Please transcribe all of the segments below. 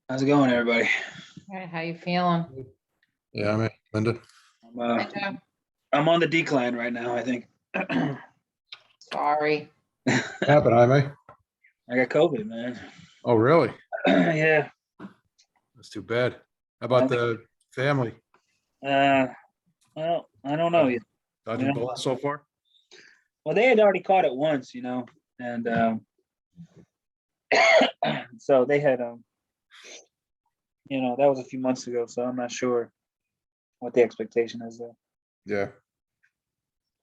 How's it going, everybody? All right, how you feeling? Yeah, I mean, Linda. I'm on the decline right now, I think. Sorry. What happened, Jaime? I got COVID, man. Oh, really? Yeah. That's too bad. How about the family? Well, I don't know yet. Dodging bullets so far? Well, they had already caught it once, and so they had, that was a few months ago, so I'm not sure what the expectation is there. Yeah.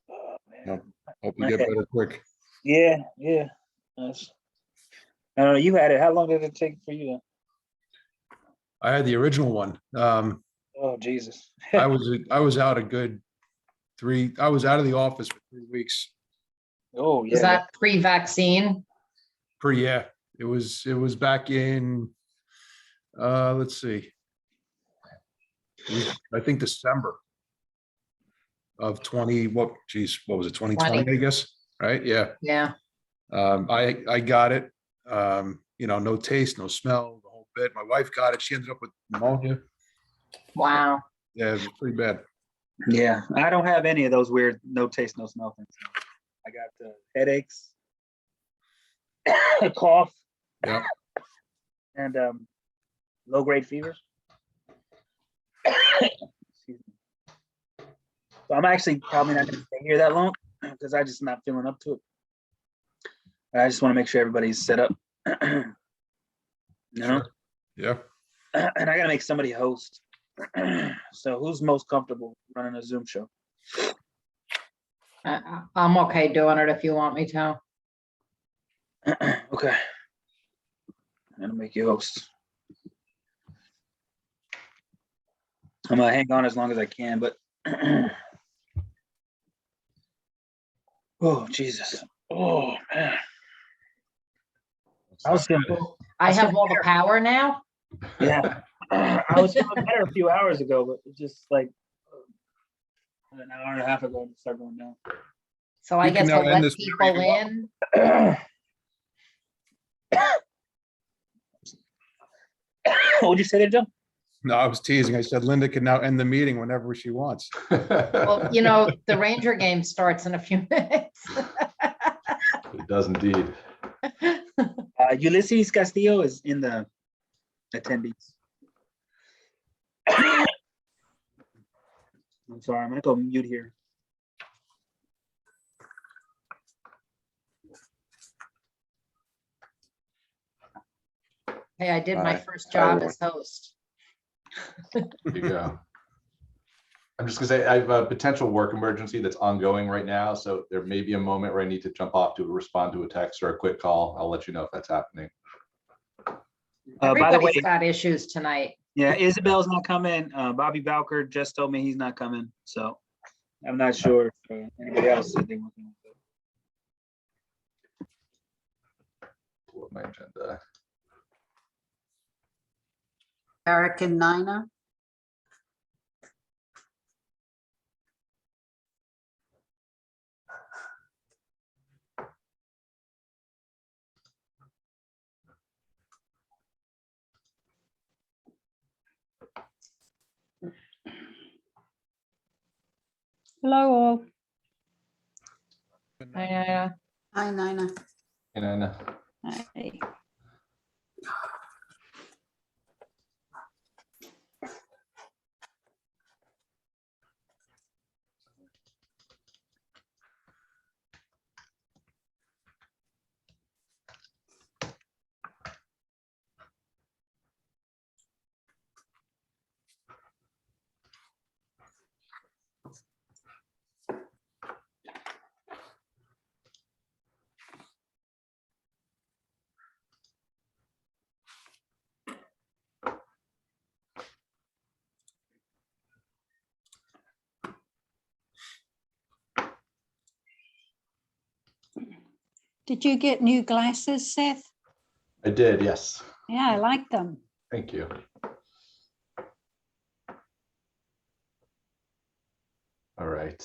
Oh, man. Hope you get better quick. Yeah. I don't know. You had it. How long did it take for you? I had the original one. Oh, Jesus. I was out a good I was out of the office for 3 weeks. Oh, yeah. Is that pre-vaccine? Yeah. It was back in let's see. I think December of 20, what was it, 2020, I guess, right? Yeah. Yeah. I got it. No taste, no smell, the whole bit. My wife got it. She ended up with pneumonia. Wow. Yeah, it was pretty bad. Yeah, I don't have any of those weird no taste, no smell things. I got the headaches, cough, Yeah. and low grade fevers. Excuse me. So I'm actually probably not going to stay here that long because I'm just not feeling up to it. I just want to make sure everybody's set up. Sure. Yeah. And I got to make somebody host. So who's most comfortable running a Zoom show? I'm okay doing it if you want me to. Okay. I'm gonna make you host. I'm gonna hang on as long as I can, but oh Jesus. Oh man. I was feeling, I have all the power now. yeah. I was feeling better a few hours ago, but it just like an hour and a half ago it started going down. So I You can guess now we'll end let this people meeting. in. What'd you say there, Joe? No, I was teasing. I said Linda can now end the meeting whenever she wants. Well, the Ranger game starts in a few minutes. It does indeed. Ulysses Castillo is in the attendees. I'm sorry, I'm gonna go mute here. Hey, I did my Alright. first job as host. There you go. I'm just gonna say I have a potential work emergency that's ongoing right now, so there may be a moment where I need to jump off to respond to a text or a quick call. I'll let you know if that's happening. By the way, Everybody's got issues tonight. yeah, Isabel's not coming. Bobby Bowker just told me he's not coming, so I'm not sure if anybody else said they weren't coming. Pull up my agenda. Eric and Nina. Hello all. I, Hi, Nina. And then Hi. Did you get new glasses, Seth? I did, yes. Yeah, I like them. Thank you. All right.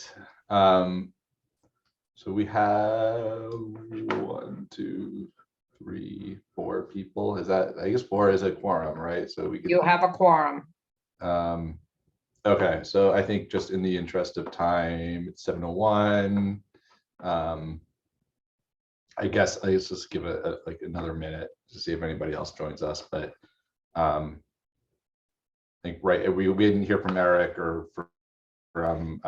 So we have 1, 2, 3, 4 people. Is that, I guess 4 is a quorum, right? So we You could, have a quorum. okay, so I think just in the interest of time, it's 7:01. I guess let's just give it like another minute to see if anybody else joins us, but I think, right, we didn't hear from Eric or from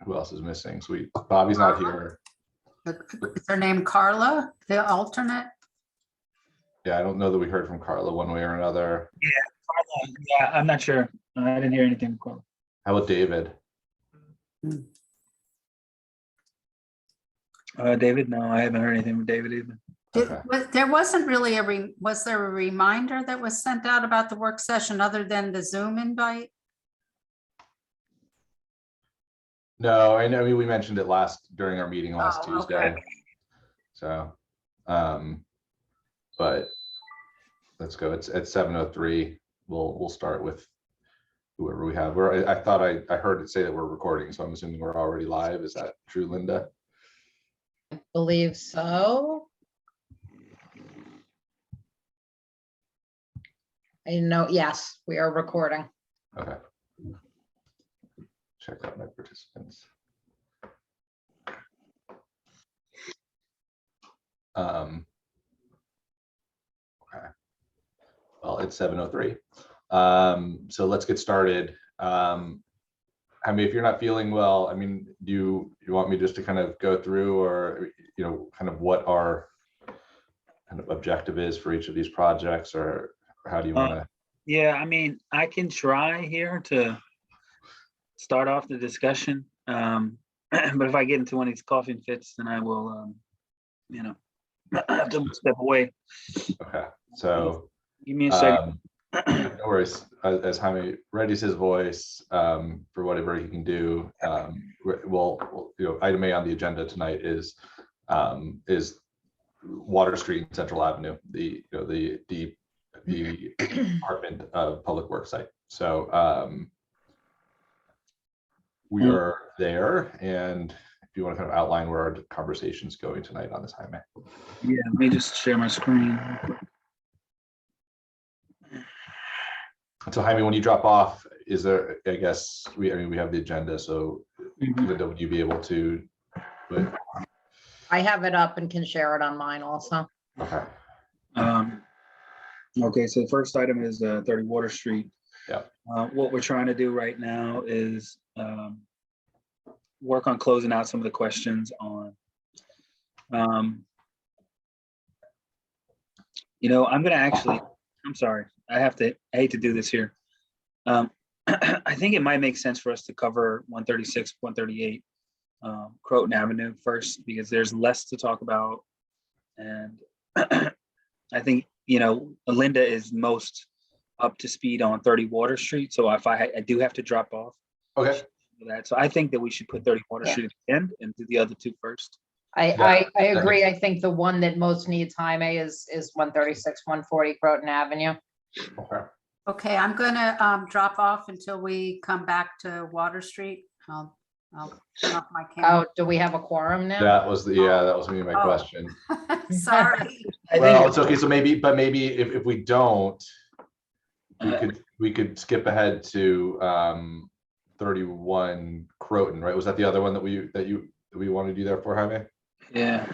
who else is missing? So Bobby's not here. Is her name Carla, the alternate? Yeah, I don't know that we heard from Carla one way or another. Yeah, I'm not sure. I didn't hear anything. Cool. How about David? David, no, I haven't heard anything from David either. Okay. There wasn't really was there a reminder that was sent out about the work session other than the Zoom invite? No, I know we mentioned it during our meeting last Oh, Tuesday. okay. So, but let's go. It's at 7:03. We'll start with whoever we have. I thought I heard it say that we're recording, so I'm assuming we're already live. Is that true, Linda? I believe so. I know, yes, we are recording. Okay. Check out my participants. Okay. Well, it's 7:03. So let's get started. I mean, if you're not feeling well, I mean, do you want me just to kind of go through, or, you know, kind of what our kind of objective is for each of these projects, or how do you want to? Yeah, I mean, I can try here to start off the discussion. But if I get into one of these coughing fits, then I will, you know, have to step away. Okay, so Give me a second. no worries. As Jaime readies his voice for whatever he can do, we'll, you know, item A on the agenda tonight is Water Street and Central Avenue, the Department of Public Works site. So we are there, and if you want to kind of outline where our conversation's going tonight on this, Jaime. Yeah, let me just share my screen real quick. So Jaime, when you drop off, is there, I guess, I mean, we have the agenda, so Linda, would you be able to? I have it up and can share it on mine also. Okay. Okay, so the first item is 30 Water Street. Yeah. What we're trying to do right now is work on closing out some of the questions on, you know, I'm sorry, I hate to do this here. I think it might make sense for us to cover 136, 138 Croton Avenue first, because there's less to talk about. And I think, you know, Linda is most up to speed on 30 Water Street. So if I do have to drop off. Okay. That. So I think that we should put 30 Water Street at the end and do the other two first. I agree. I think the one that most needs Jaime is 136, 140 Croton Avenue. Okay. Okay, I'm gonna drop off until we come back to Water Street. I'll turn off my Oh, camera. do we have a quorum now? That was gonna be my Oh. question. Sorry. Well, it's okay. So maybe if we don't, Uh, we could skip ahead to 31 Croton, right? Was that the other one that we want to do there for, Jaime? Yeah.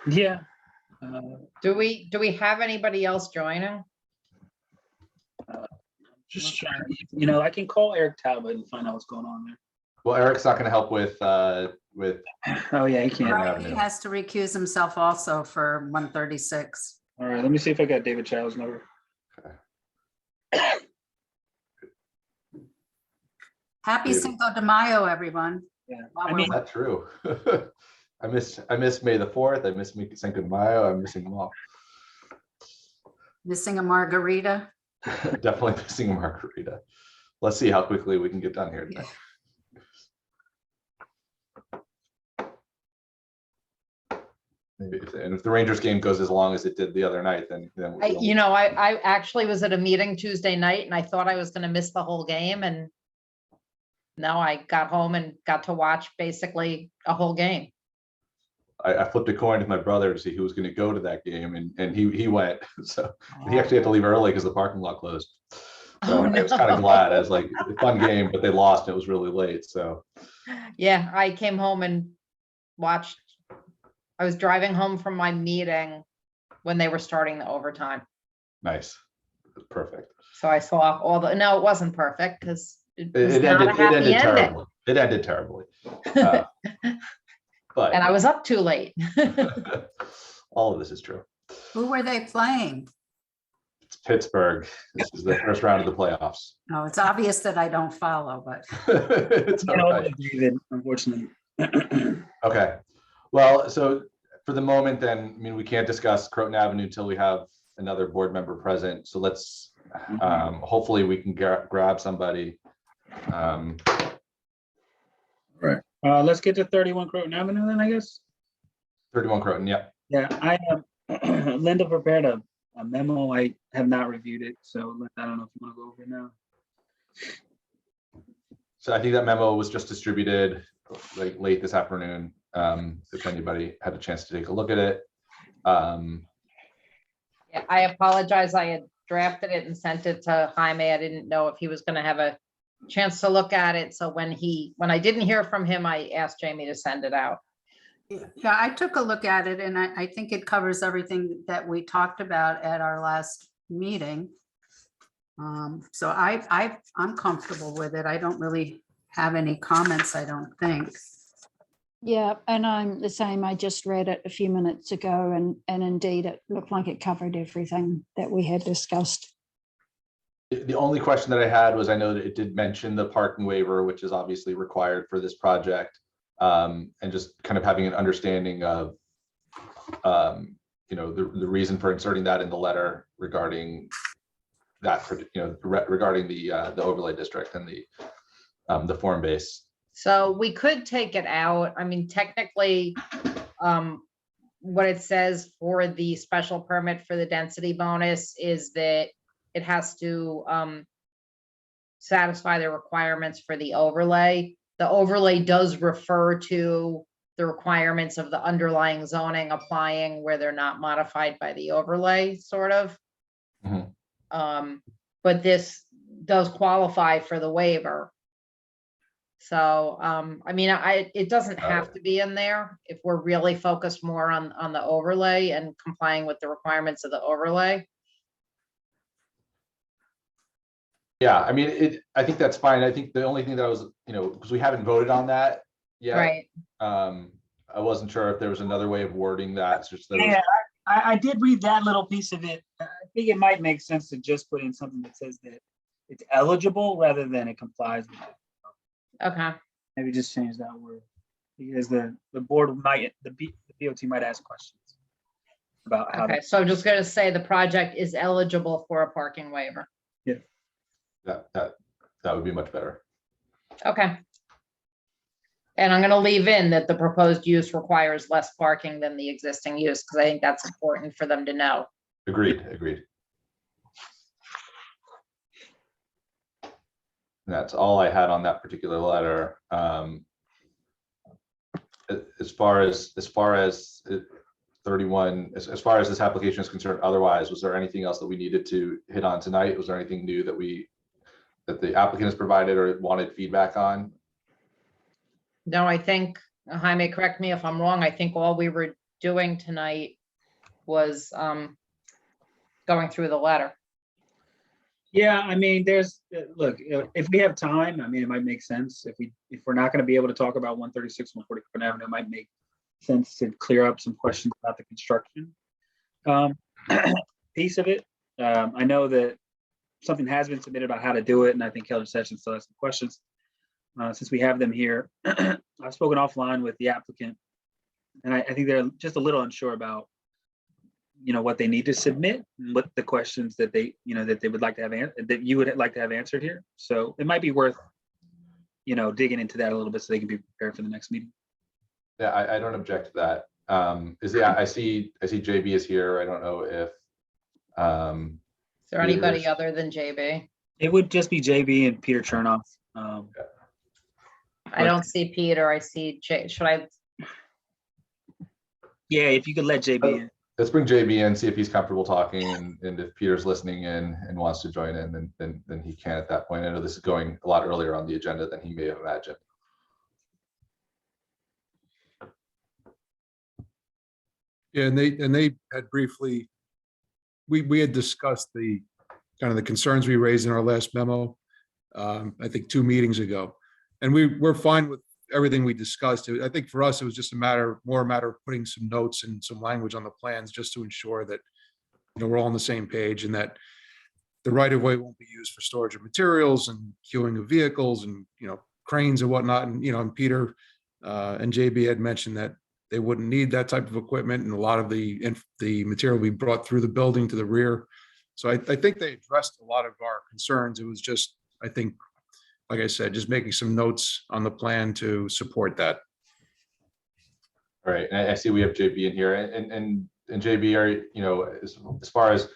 Yeah. Do we have anybody else joining? Just trying to, you know, I can call Eric Talbot and find out what's going on there. Well, Eric's not going to help with Oh yeah, he can't. Right, he has to recuse himself also for 136. All right, let me see if I got David Child's number. Happy David. Cinco de Mayo, everyone. Yeah, Wow, I mean, That's true. I miss May the 4th. I miss Cinco de Mayo. I'm missing them all. Missing a margarita. Definitely missing a margarita. Let's see how quickly we can get done here tonight. maybe, and if the Rangers game goes as long as it did the other night, then I actually was at a meeting Tuesday night and I thought I was gonna miss the whole game, and no, I got home and got to watch basically a whole game. I flipped a coin with my brother to see who was going to go to that game, and he went. So he actually had to leave early because the parking lot closed. So Oh, I was kind of no. glad. I was like, a fun game, but they lost. And it was really late. So Yeah, I came home and watched, I was driving home from my meeting when they were starting the overtime. nice, perfect. So I saw all the, no, it wasn't perfect because it was It not a ended. It happy ended ending. terribly. It ended terribly. But And I was up too late. all of this is true. Who were they playing? It's Pittsburgh. This is the first round of the playoffs. No, it's obvious that I don't follow, but It's all right. David, unfortunately. Okay, well, so for the moment then, I mean, we can't discuss Croton Avenue until we have another board member present. So let's, hopefully we can grab somebody. Let's get to 31 Croton Avenue then, I guess. 31 Croton, yeah. Yeah, I Linda prepared a memo. I have not reviewed it, so I don't know if you want to go over it now. So I think that memo was just distributed like late this afternoon. If anybody had a chance to take a look at it. Yeah, I apologize. I had drafted it and sent it to Jaime. I didn't know if he was gonna have a chance to look at it. So when I didn't hear from him, I asked Jamie to send it out. yeah, I took a look at it and I think it covers everything that we talked about at our last meeting. So I'm comfortable with it. I don't really have any comments, I don't think. Yeah, and I'm the same. I just read it a few minutes ago and indeed it looked like it covered everything that we had discussed. The only question that I had was, I know that it did mention the parking waiver, which is obviously required for this project. And just kind of having an understanding of, the reason for inserting that in the letter regarding that, regarding the overlay district and the form base. So we could take it out. I mean, technically, what it says for the special permit for the density bonus is that it has to satisfy the requirements for the overlay. The overlay does refer to the requirements of the underlying zoning applying where they're not modified by the overlay, sort of. Mhm. But this does qualify for the waiver. So, I mean, it doesn't have to be in there if we're really focused more on the overlay and complying with the requirements of the overlay. Yeah, I mean, I think that's fine. I think the only thing that I was, because we haven't voted on that yet. Right. I wasn't sure if there was another way of wording that. It's just that it was- Yeah, I did read that little piece of it. I think it might make sense to just put in something that says that it's eligible rather than it complies with it. Okay. Maybe just change that word because the board might, the BOT might ask questions about how. Okay. So I'm just going to say the project is eligible for a parking waiver. that would be much better. Okay. And I'm going to leave in that the proposed use requires less parking than the existing use, because I think that's important for them to know. Agreed. That's all I had on that particular letter. As far as 31, as far as this application is concerned, otherwise, was there anything else that we needed to hit on tonight? Was there anything new that the applicant has provided or wanted feedback on? No, I think, Jaime, correct me if I'm wrong, I think all we were doing tonight was going through the letter. Yeah, I mean, look, if we have time, I mean, it might make sense if we're not going to be able to talk about 136, 140 Croton Avenue, it might make sense to clear up some questions about the construction piece of it. I know that something has been submitted about how to do it, and I think Kelly Sessions still has some questions. Since we have them here, I've spoken offline with the applicant, and I think they're just a little unsure about, what they need to submit, and what the questions that they would like to have that you would like to have answered here. So it might be worth, digging into that a little bit so they can be prepared for the next meeting. Yeah, I don't object to that. I see JB is here. I don't know if, Is there anybody Peters. other than JB? It would just be JB and Peter Chernoff. I don't see Peter. I see should I? Yeah, if you could let JB in. let's bring JB in, see if he's comfortable talking, and if Peter's listening in and wants to join in, then he can at that point. I know this is going a lot earlier on the agenda than he may have imagined. Yeah, and they had briefly, we had discussed the kind of the concerns we raised in our last memo, I think 2 meetings ago. And we're fine with everything we discussed. I think for us, it was just more a matter of putting some notes and some language on the plans just to ensure that, we're all on the same page and that the right of way won't be used for storage of materials and queuing of vehicles and, cranes and whatnot. And, and Peter and JB had mentioned that they wouldn't need that type of equipment, and a lot of the material we brought through the building to the rear. So I think they addressed a lot of our concerns. It was just, I think, like I said, just making some notes on the plan to support that. All right, and I see we have JB in here, and JB, are as far as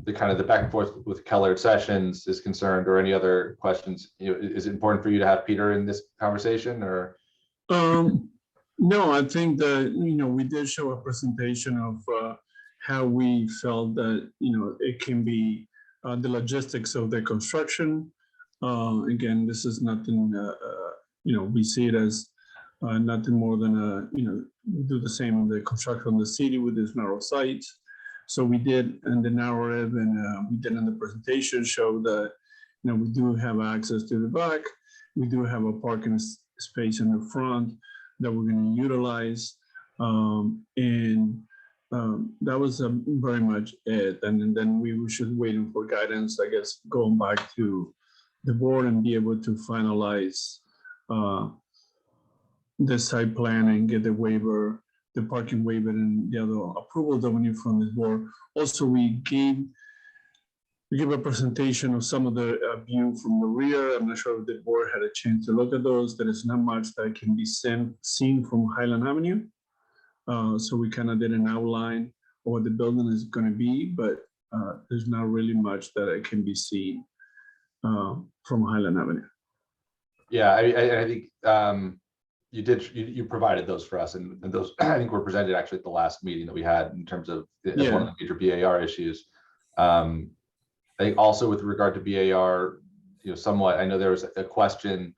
the kind of the back and forth with Keller sessions is concerned, or any other questions, is it important for you to have Peter in this conversation, or? No, I think that, we did show a presentation of how we felt that, it can be the logistics of the construction. Again, this is nothing, we see it as nothing more than, we do the same on the construction of the city with these narrow sites. So we did in the narrative, and we did in the presentation show that, we do have access to the back. We do have a parking space in the front that we're going to utilize. That was very much it. And then we were just waiting for guidance, I guess, going back to the board and be able to finalize the site plan and get the waiver, the parking waiver, and the other approvals that we need from the board. Also, we gave a presentation of some of the view from the rear. I'm not sure if the board had a chance to look at those. There is not much that can be seen from Highland Avenue. So we kind of did an outline of what the building is going to be, but there's not really much that it can be seen from Highland Avenue. Yeah, I think you provided those for us, and those I think were presented actually at the last meeting that we had in terms of as one of the major BAR issues. I think also with regard to BAR, somewhat, I know there was a question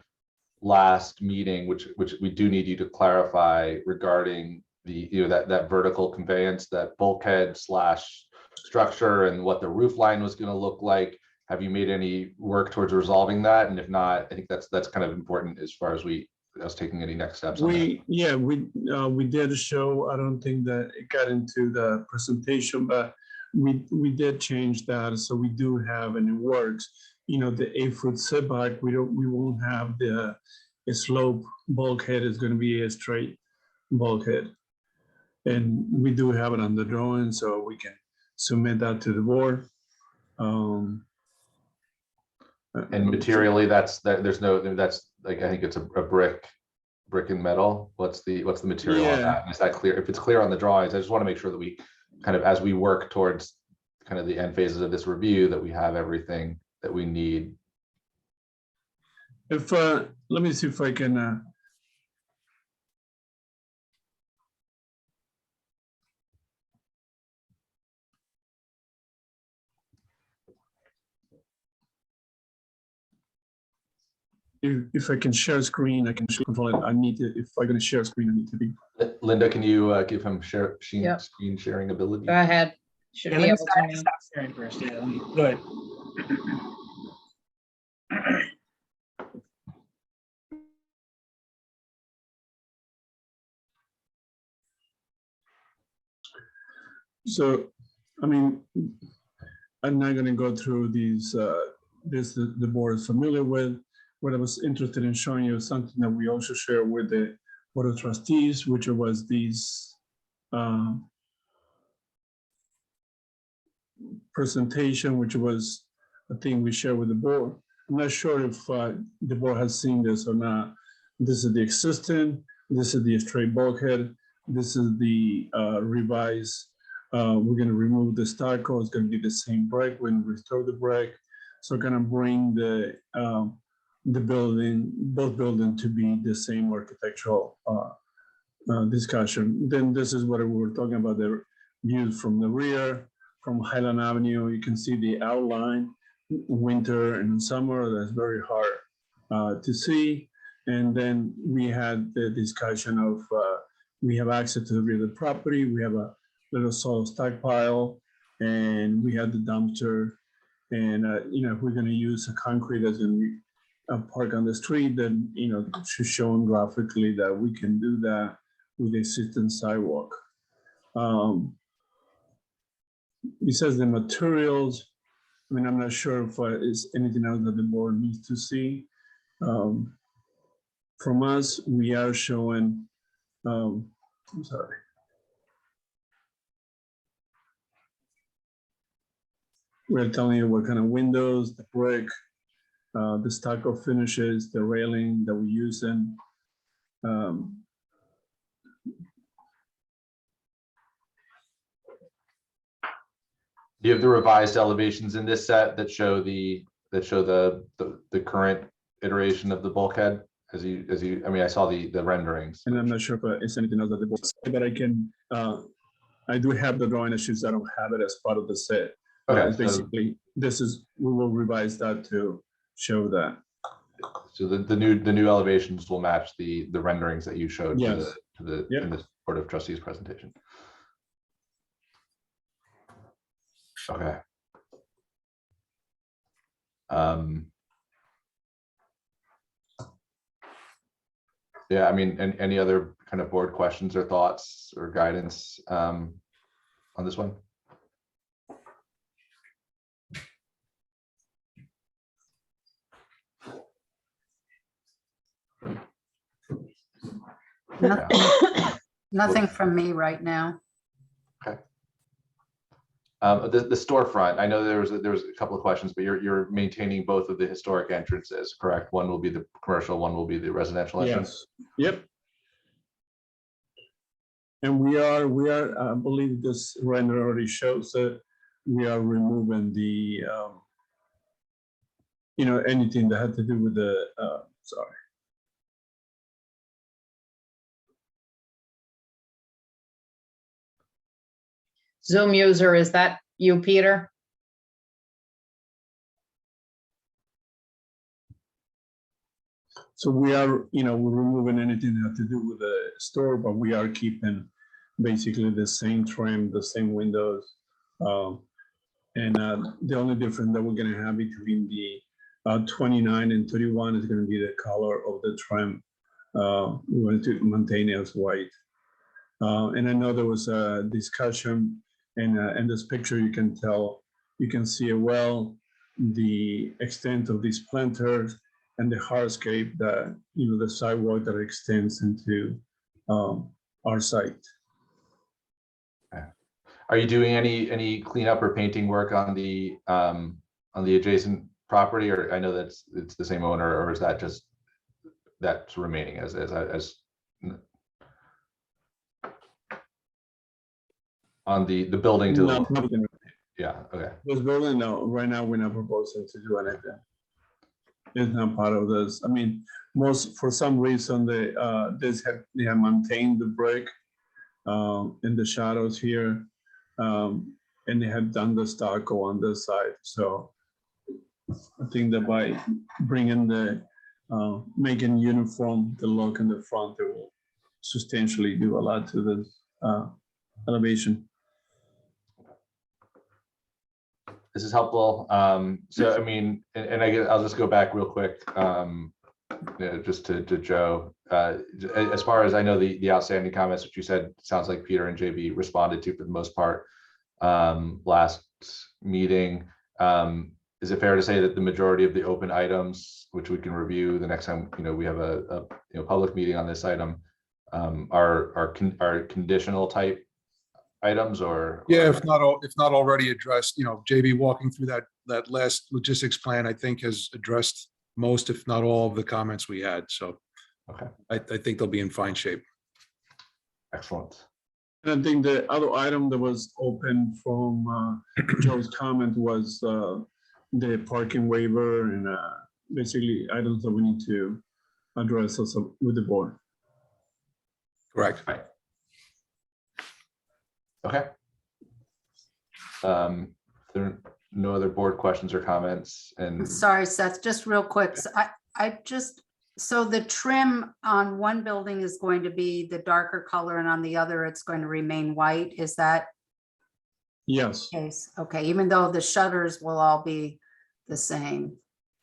last meeting, which we do need you to clarify regarding the, that vertical conveyance, that bulkhead / structure, and what the roof line was going to look like. Have you made any work towards resolving that? And if not, I think that's kind of important as far as us taking any next steps on that. We did show, I don't think that it got into the presentation, but we did change that. So we do have, and it works, the 8-foot setback. We won't have the slope bulkhead. Is going to be a straight bulkhead. And we do have it on the drawing, so we can submit that to the board. And materially, that's like, I think it's a brick and metal. What's the material on that? And is that clear? If it's clear on the drawings, I just want to make sure that we kind of, as we work towards kind of the end phases of this review, that we have everything that we need. If let me see if I can. If I can share screen, I can control it. If I'm going to share screen, I need to be. Linda, can you give him Yep. screen sharing ability? Go ahead. Should Yeah, be let me able stop to. sharing first. Yeah, go ahead. So, I mean, I'm not going to go through these. The board is familiar with. What I was interested in showing you is something that we also share with the board of trustees, which was these presentation, which was a thing we share with the board. I'm not sure if the board has seen this or not. This is the existing. This is the straight bulkhead. This is the revised. We're going to remove the stucco. It's going to be the same brick. We're going to restore the brick. So going to bring the building, both buildings to be the same architectural discussion. Then this is what we were talking about, the views from the rear, from Highland Avenue. You can see the outline, winter and summer, that's very hard to see. And then we had the discussion of, we have access to the rear of the property, we have a little soil stockpile, and we had the dumpster. And, you know, if we're gonna use a concrete that's gonna be park on the street, then, you know, she's shown graphically that we can do that with the existing sidewalk. Besides the materials, I mean, I'm not sure if it's anything else that the board needs to see. From us, we are showing, I'm sorry. We're telling you what kind of windows, the brick, the stucco finishes, the railing that we're using. Do you have the revised elevations in this set that show the current iteration of the bulkhead? As you, I mean, I saw the renderings. And I'm not sure if it's anything else that the board said, but I can, I do have the drawing issues. I don't have it as part of the set. Okay, so- Basically, this is, we will revise that to show that. So the new elevations will match the renderings that you showed Yes. Yep. in the Board of Trustees presentation. Okay. Yeah, I mean, any other kind of board questions or thoughts or guidance on this one? Nothing from me right now. The storefront, I know there was a couple of questions, but you're maintaining both of the historic entrances, correct? One will be the commercial, one will be the residential entrance. Yes, yep. And we are, I believe this render already shows that we are removing the, you know, anything that had to do with the, sorry. Zoom user, is that you, Peter? So we are, you know, we're removing anything that had to do with the store, but we are keeping basically the same trim, the same windows. And the only difference that we're gonna have between the 29 and 31 is gonna be the color of the trim. We want to maintain it as white. And I know there was a discussion, and in this picture you can tell, you can see well the extent of these planters and the hardscape that, you know, the sidewalk that extends into our site. Are you doing any cleanup or painting work on the adjacent property, or I know it's the same owner, or is that just that's remaining as on the building to No, the, nothing. yeah, okay. This building, no, right now we're not proposing to do anything. It's not part of this. I mean, for some reason, they have maintained the brick in the shadows here. And they have done the stucco on this side. So I think that by bringing making uniform the look in the front, it will substantially do a lot to this elevation. This is helpful. So I mean, and I guess I'll just go back real quick, you know, just to Joe. As far as I know, the outstanding comments which you said sounds like Peter and JB responded to for the most part last meeting. Is it fair to say that the majority of the open items, which we can review the next time, you know, we have a public meeting on this item, are conditional type items, or? Yeah, if not already addressed, you know, JB walking through that last logistics plan, I think has addressed most, if not all, of the comments we had. So Okay. I think they'll be in fine shape. Excellent. And I think the other item that was open from Joe's comment was the parking waiver and basically items that we need to address also with the board. Correct. Okay. There are no other board questions or comments, and Sorry, Seth, just real quick. So the trim on one building is going to be the darker color and on the other, it's going to remain white. Is that Yes, the case? Okay, even though the shutters will all be the same.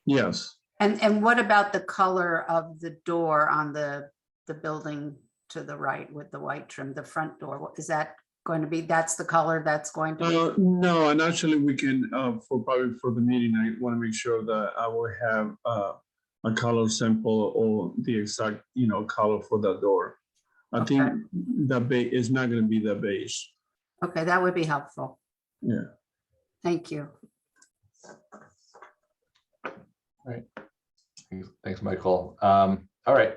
yes. And what about the color of the door on the building to the right with the white trim, the front door? What is that going to be? That's the color that's going to be? No, and actually we can, probably for the meeting, I want to make sure that I will have a color sample or the exact, color for that door. I think Okay. the beige is not going to be the beige. Okay, that would be helpful. Yeah. Thank you. thanks, Michael. All right.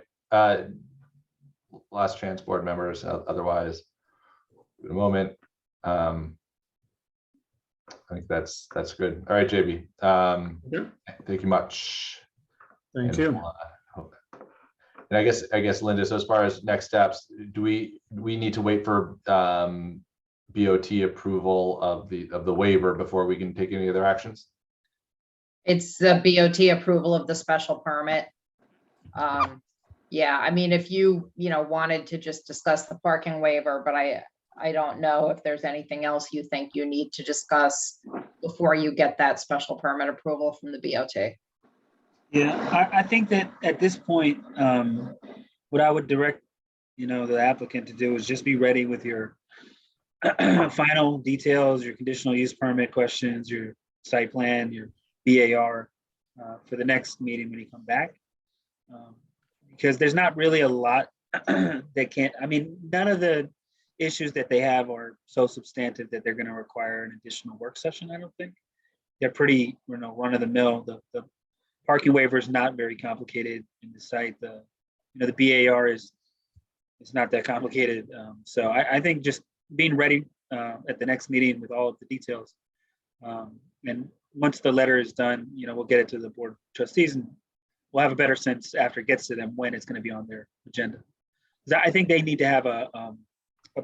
Last chance, board members. Otherwise, in a moment. I think that's good. All right, JB. Yeah. Thank you much. Thank And, you. And I guess Linda, so as far as next steps, do we need to wait for BOT approval of the waiver before we can take any other actions? It's the BOT approval of the special permit. Yeah, I mean, if you wanted to just discuss the parking waiver, but I don't know if there's anything else you think you need to discuss before you get that special permit approval from the BOT. Yeah, I think that at this point, what I would direct, the applicant to do is just be ready with your final details, your conditional use permit questions, your site plan, your BAR for the next meeting when you come back. Because there's not really a lot none of the issues that they have are so substantive that they're going to require an additional work session, I don't think. They're pretty, run of the mill. The parking waiver is not very complicated in the site. The BAR is not that complicated. So I think just being ready at the next meeting with all of the details. And once the letter is done, we'll get it to the board of trustees and we'll have a better sense after it gets to them when it's going to be on their agenda. I think they need to have a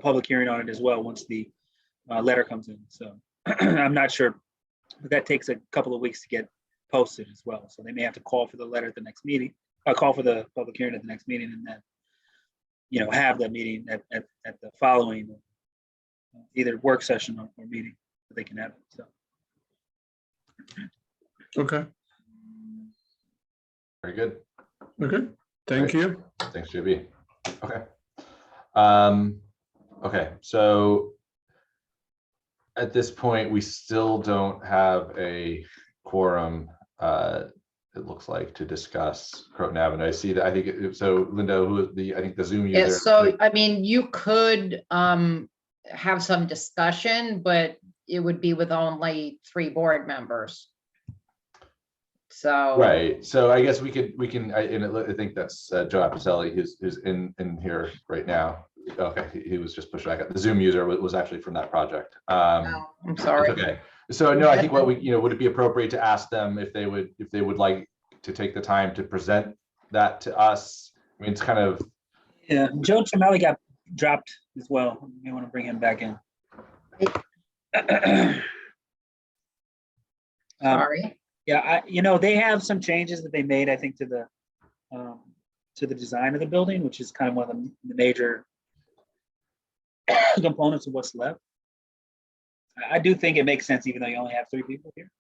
public hearing on it as well once the letter comes in. So I'm not sure, but that takes a couple of weeks to get posted as well. So they may have to call for the letter at the next meeting, call for the public hearing at the next meeting, and then, have the meeting at the following either work session or meeting that they can have. So. Okay. Very good. Okay. Thank you. Thanks, JB. Okay. Okay, so at this point, we still don't have a quorum, it looks like, to discuss Croton Ave. I see that. I think so. Linda, who is I think the Zoom user. Yeah, so I mean, you could have some discussion, but it would be with only 3 board members. So Right. So I guess we can. I think that's Joe Appicelli, who's in here right now. Okay, he was just pushed back. The Zoom user was actually from that project. I'm sorry. Okay. So no, I think what would it be appropriate to ask them if they would like to take the time to present that to us? I mean, it's kind of. Yeah, Joe Tramelli got dropped as well. You may want to bring him back in. Sorry. Yeah, they have some changes that they made, I think, to the design of the building, which is kind of one of the major components of what's left. I do think it makes sense, even though you only have 3 people here.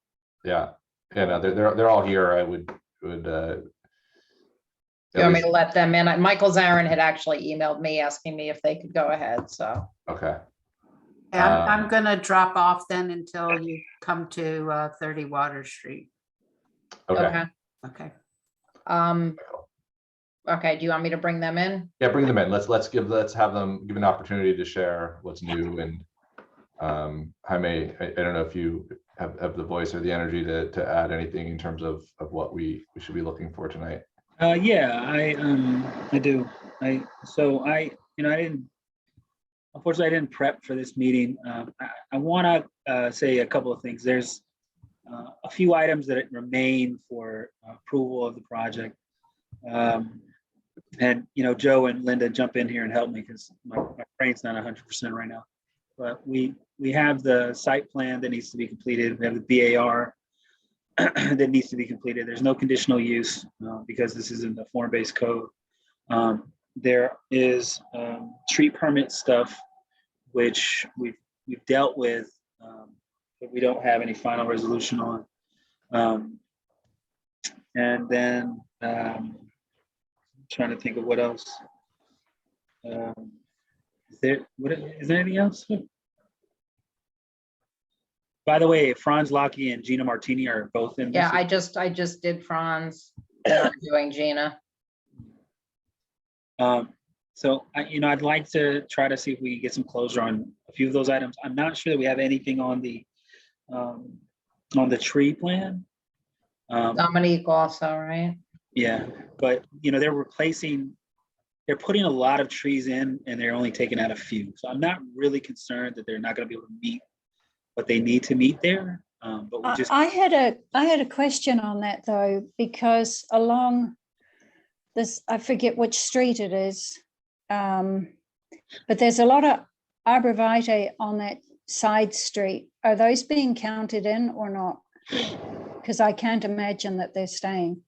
Yeah, no, they're all here. I would. You want me to let them in? Michael Zarin had actually emailed me asking me if they could go ahead, so. Okay. I'm gonna drop off then until you come to 30 Water Street. Okay. Okay. Okay, do you want me to bring them in? Yeah, bring them in. Let's have them give an opportunity to share what's new. And Jaime, I don't know if you have the voice or the energy to add anything in terms of what we should be looking for tonight. Yeah, I do. I didn't unfortunately, I didn't prep for this meeting. I want to say a couple of things. There's a few items that remain for approval of the project. And, Joe and Linda jump in here and help me because my brain's not 100% right now. But we have the site plan that needs to be completed. We have the BAR that needs to be completed. There's no conditional use because this is in the form-based code. There is tree permit stuff, which we've dealt with, but we don't have any final resolution on. And then I'm trying to think of what else. Is there anything else? By the way, Franz Lockie and Gina Martini are both in. Yeah, this. I just did Franz, and I'm doing Gina. So I'd like to try to see if we can get some closure on a few of those items. I'm not sure that we have anything on the tree plan. Dominique also, right? Yeah, but they're putting a lot of trees in and they're only taking out a few. So I'm not really concerned that they're not going to be able to meet what they need to meet there. But we just I had a question on that though, because along this, I forget which street it is, but there's a lot of arborvitae on that side street. Are those being counted in or not? Because I can't imagine that they're staying.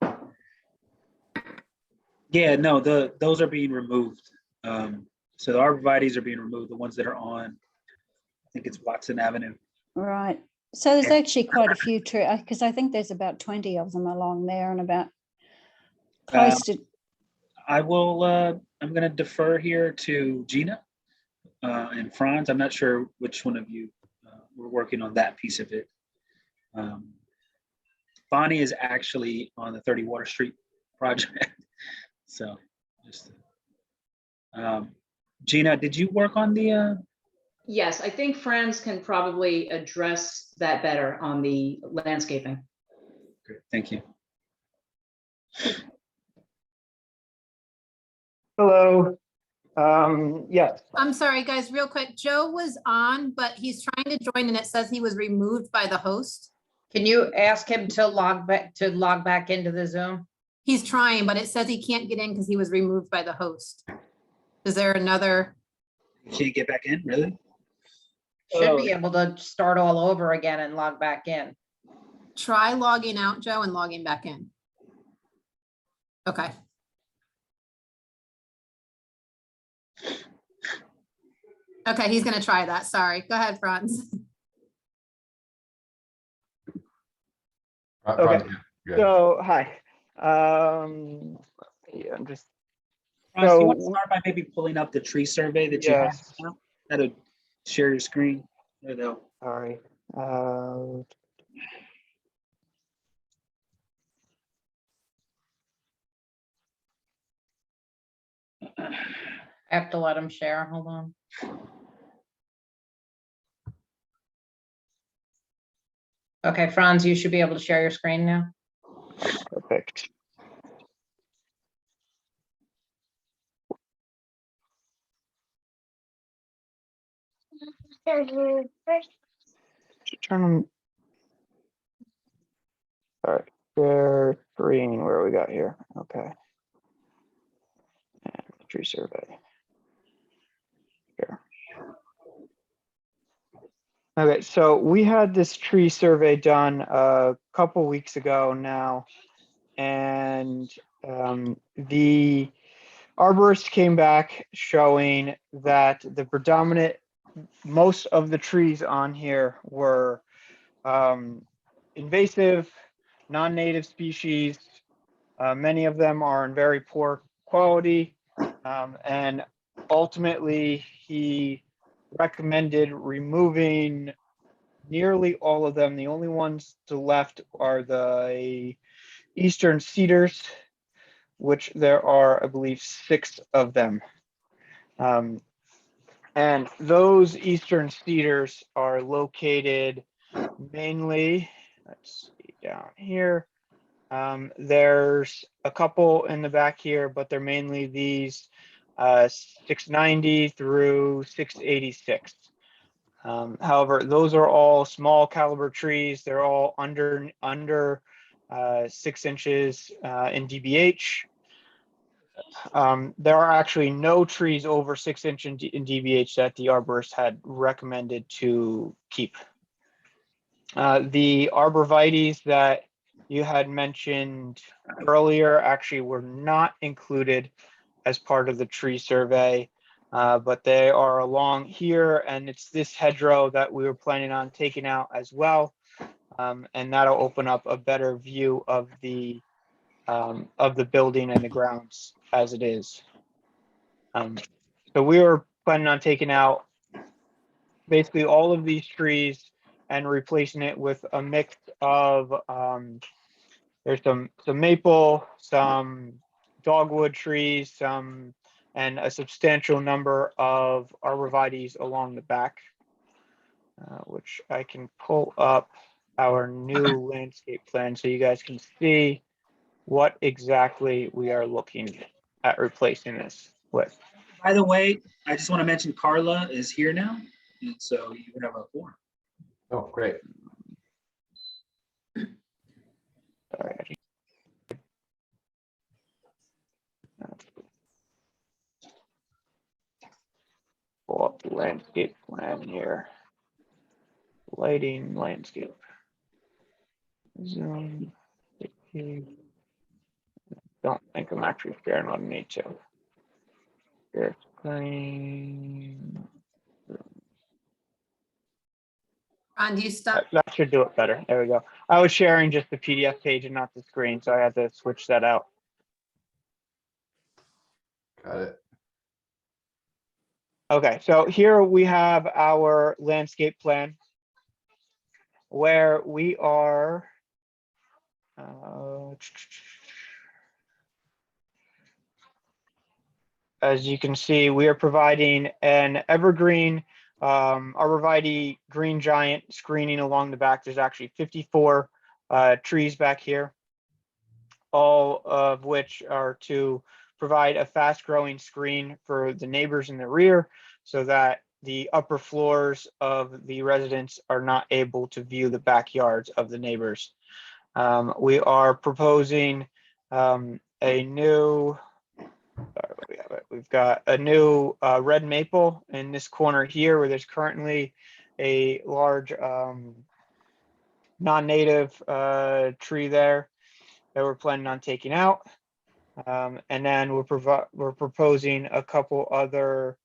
Yeah, no, those are being removed. So the arborvitaes are being removed, the ones that are on, I think it's Watson Avenue. Right. So there's actually quite a few trees, because I think there's about 20 of them along there and about close to. I will, I'm going to defer here to Gina and Franz. I'm not sure which one of you were working on that piece of it. Bonnie is actually on the 30 Water Street project. So just, Gina, did you work on the? Yes, I think Franz can probably address that better on the landscaping. Great, thank you. Hello. Yes. I'm sorry, guys, real quick. Joe was on, but he's trying to join and it says he was removed by the host. Can you ask him to log back into the Zoom? He's trying, but it says he can't get in because he was removed by the host. Is there another? Can you get back in, really? Should be able to start all over again and log back in. Try logging out, Joe, and logging back in. Okay. Okay, he's gonna try that. Sorry. Go ahead, Franz. Okay. Good. So, hi. Yeah, I'm just, Franz, do you want to So- start by maybe pulling up the tree survey that you have? yes, now? That'll share your screen. There we go. sorry. I have to let him share. Hold on. Okay, Franz, you should be able to share your screen now. Perfect. Should turn them. All right, share screen, where we got here, okay. And tree survey. Here. Okay, so we had this tree survey done a couple weeks ago now. And the arborist came back showing that the predominant, most of the trees on here were invasive, non-native species. Many of them are in very poor quality. And ultimately, he recommended removing nearly all of them. The only ones left are the eastern cedars, which there are, I believe, 6 of them. And those eastern cedars are located mainly, let's see, down here. There's a couple in the back here, but they're mainly these 690 through 686. However, those are all small caliber trees. They're all under 6 inches in DBH. There are actually no trees over 6 inch in DBH that the arborist had recommended to keep. The arborvitaes that you had mentioned earlier actually were not included as part of the tree survey, but they are along here, and it's this hedgerow that we were planning on taking out as well. And that'll open up a better view of the building and the grounds as it is. So we were planning on taking out basically all of these trees and replacing it with a mix of there's some maple, some dogwood trees, and a substantial number of arborvitaes along the back, which I can pull up our new landscape plan so you guys can see what exactly we are looking at replacing this with. By the way, I just want to mention Carla is here now, and so you would have a form. Oh, great. Sorry. Pull up the landscape plan here. Lighting, landscape. Zoom. Don't think I'm actually sharing what I need to. Share screen. Ron, do you stop? That should do it better. There we go. I was sharing just the PDF page and not the screen, so I had to switch that out. Got it. Okay, so here we have our landscape plan where we are as you can see, we are providing an evergreen arborvitae green giant screening along the back. There's actually 54 trees back here, all of which are to provide a fast growing screen for the neighbors in the rear so that the upper floors of the residents are not able to view the backyards of the neighbors. We are proposing a new, we've got a new red maple in this corner here where there's currently a large non-native tree there that we're planning on taking out. And then we're proposing a couple other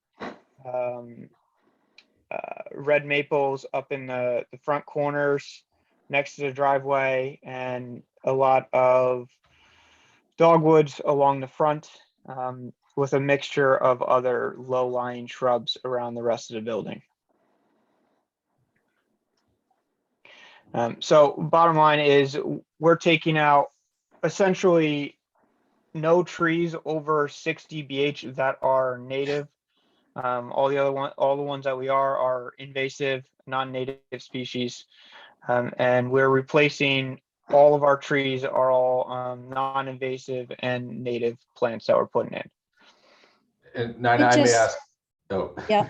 red maples up in the front corners next to the driveway, and a lot of dogwoods along the front, with a mixture of other low-lying shrubs around the rest of the building. So bottom line is we're taking out essentially no trees over 6 dBH that are native. All the ones that we are invasive, non-native species, and we're replacing all of our trees are all non-invasive and native plants that we're putting in. And Nina, I may ask. Oh, Yeah,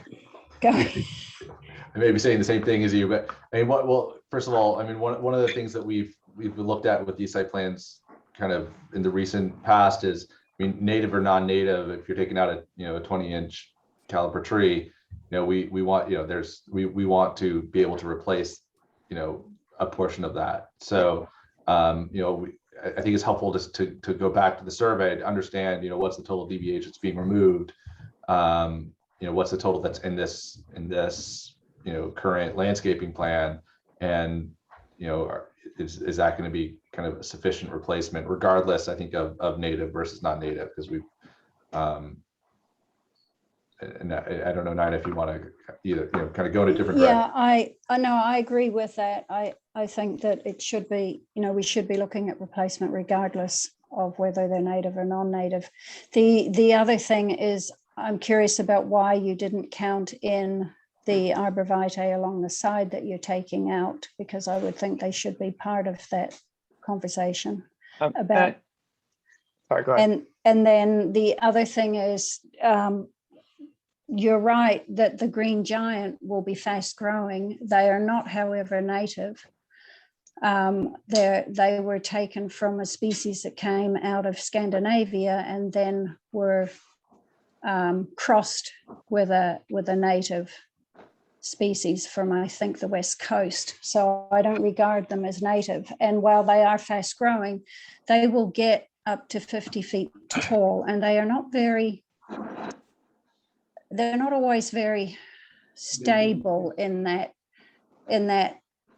go. I may be saying the same thing as you, but I mean, well, first of all, I mean, one of the things that we've looked at with these site plans, kind of in the recent past, is, I mean, native or non-native. If you're taking out a 20-inch caliber tree, we want we want to be able to replace a portion of that. So I think it's helpful just to go back to the survey to understand what's the total DBH that's being removed, what's the total that's in this current landscaping plan, and is that going to be kind of a sufficient replacement regardless, I think, of native versus non-native, because we've and I don't know, Nina, if you want to either kind of go in a different direction. Yeah, I know, I agree with that. I think that it should be, we should be looking at replacement regardless of whether they're native or non-native. The other thing is, I'm curious about why you didn't count in the arborvitae along the side that you're taking out, because I would think they should be part of that conversation about. Sorry, go ahead. And then the other thing is, you're right that the green giant will be fast growing. They are not, however, native. They were taken from a species that came out of Scandinavia and then were crossed with a native species from, I think, the West Coast. So I don't regard them as native. And while they are fast growing, they will get up to 50 feet tall, and they are not they're not always very stable in that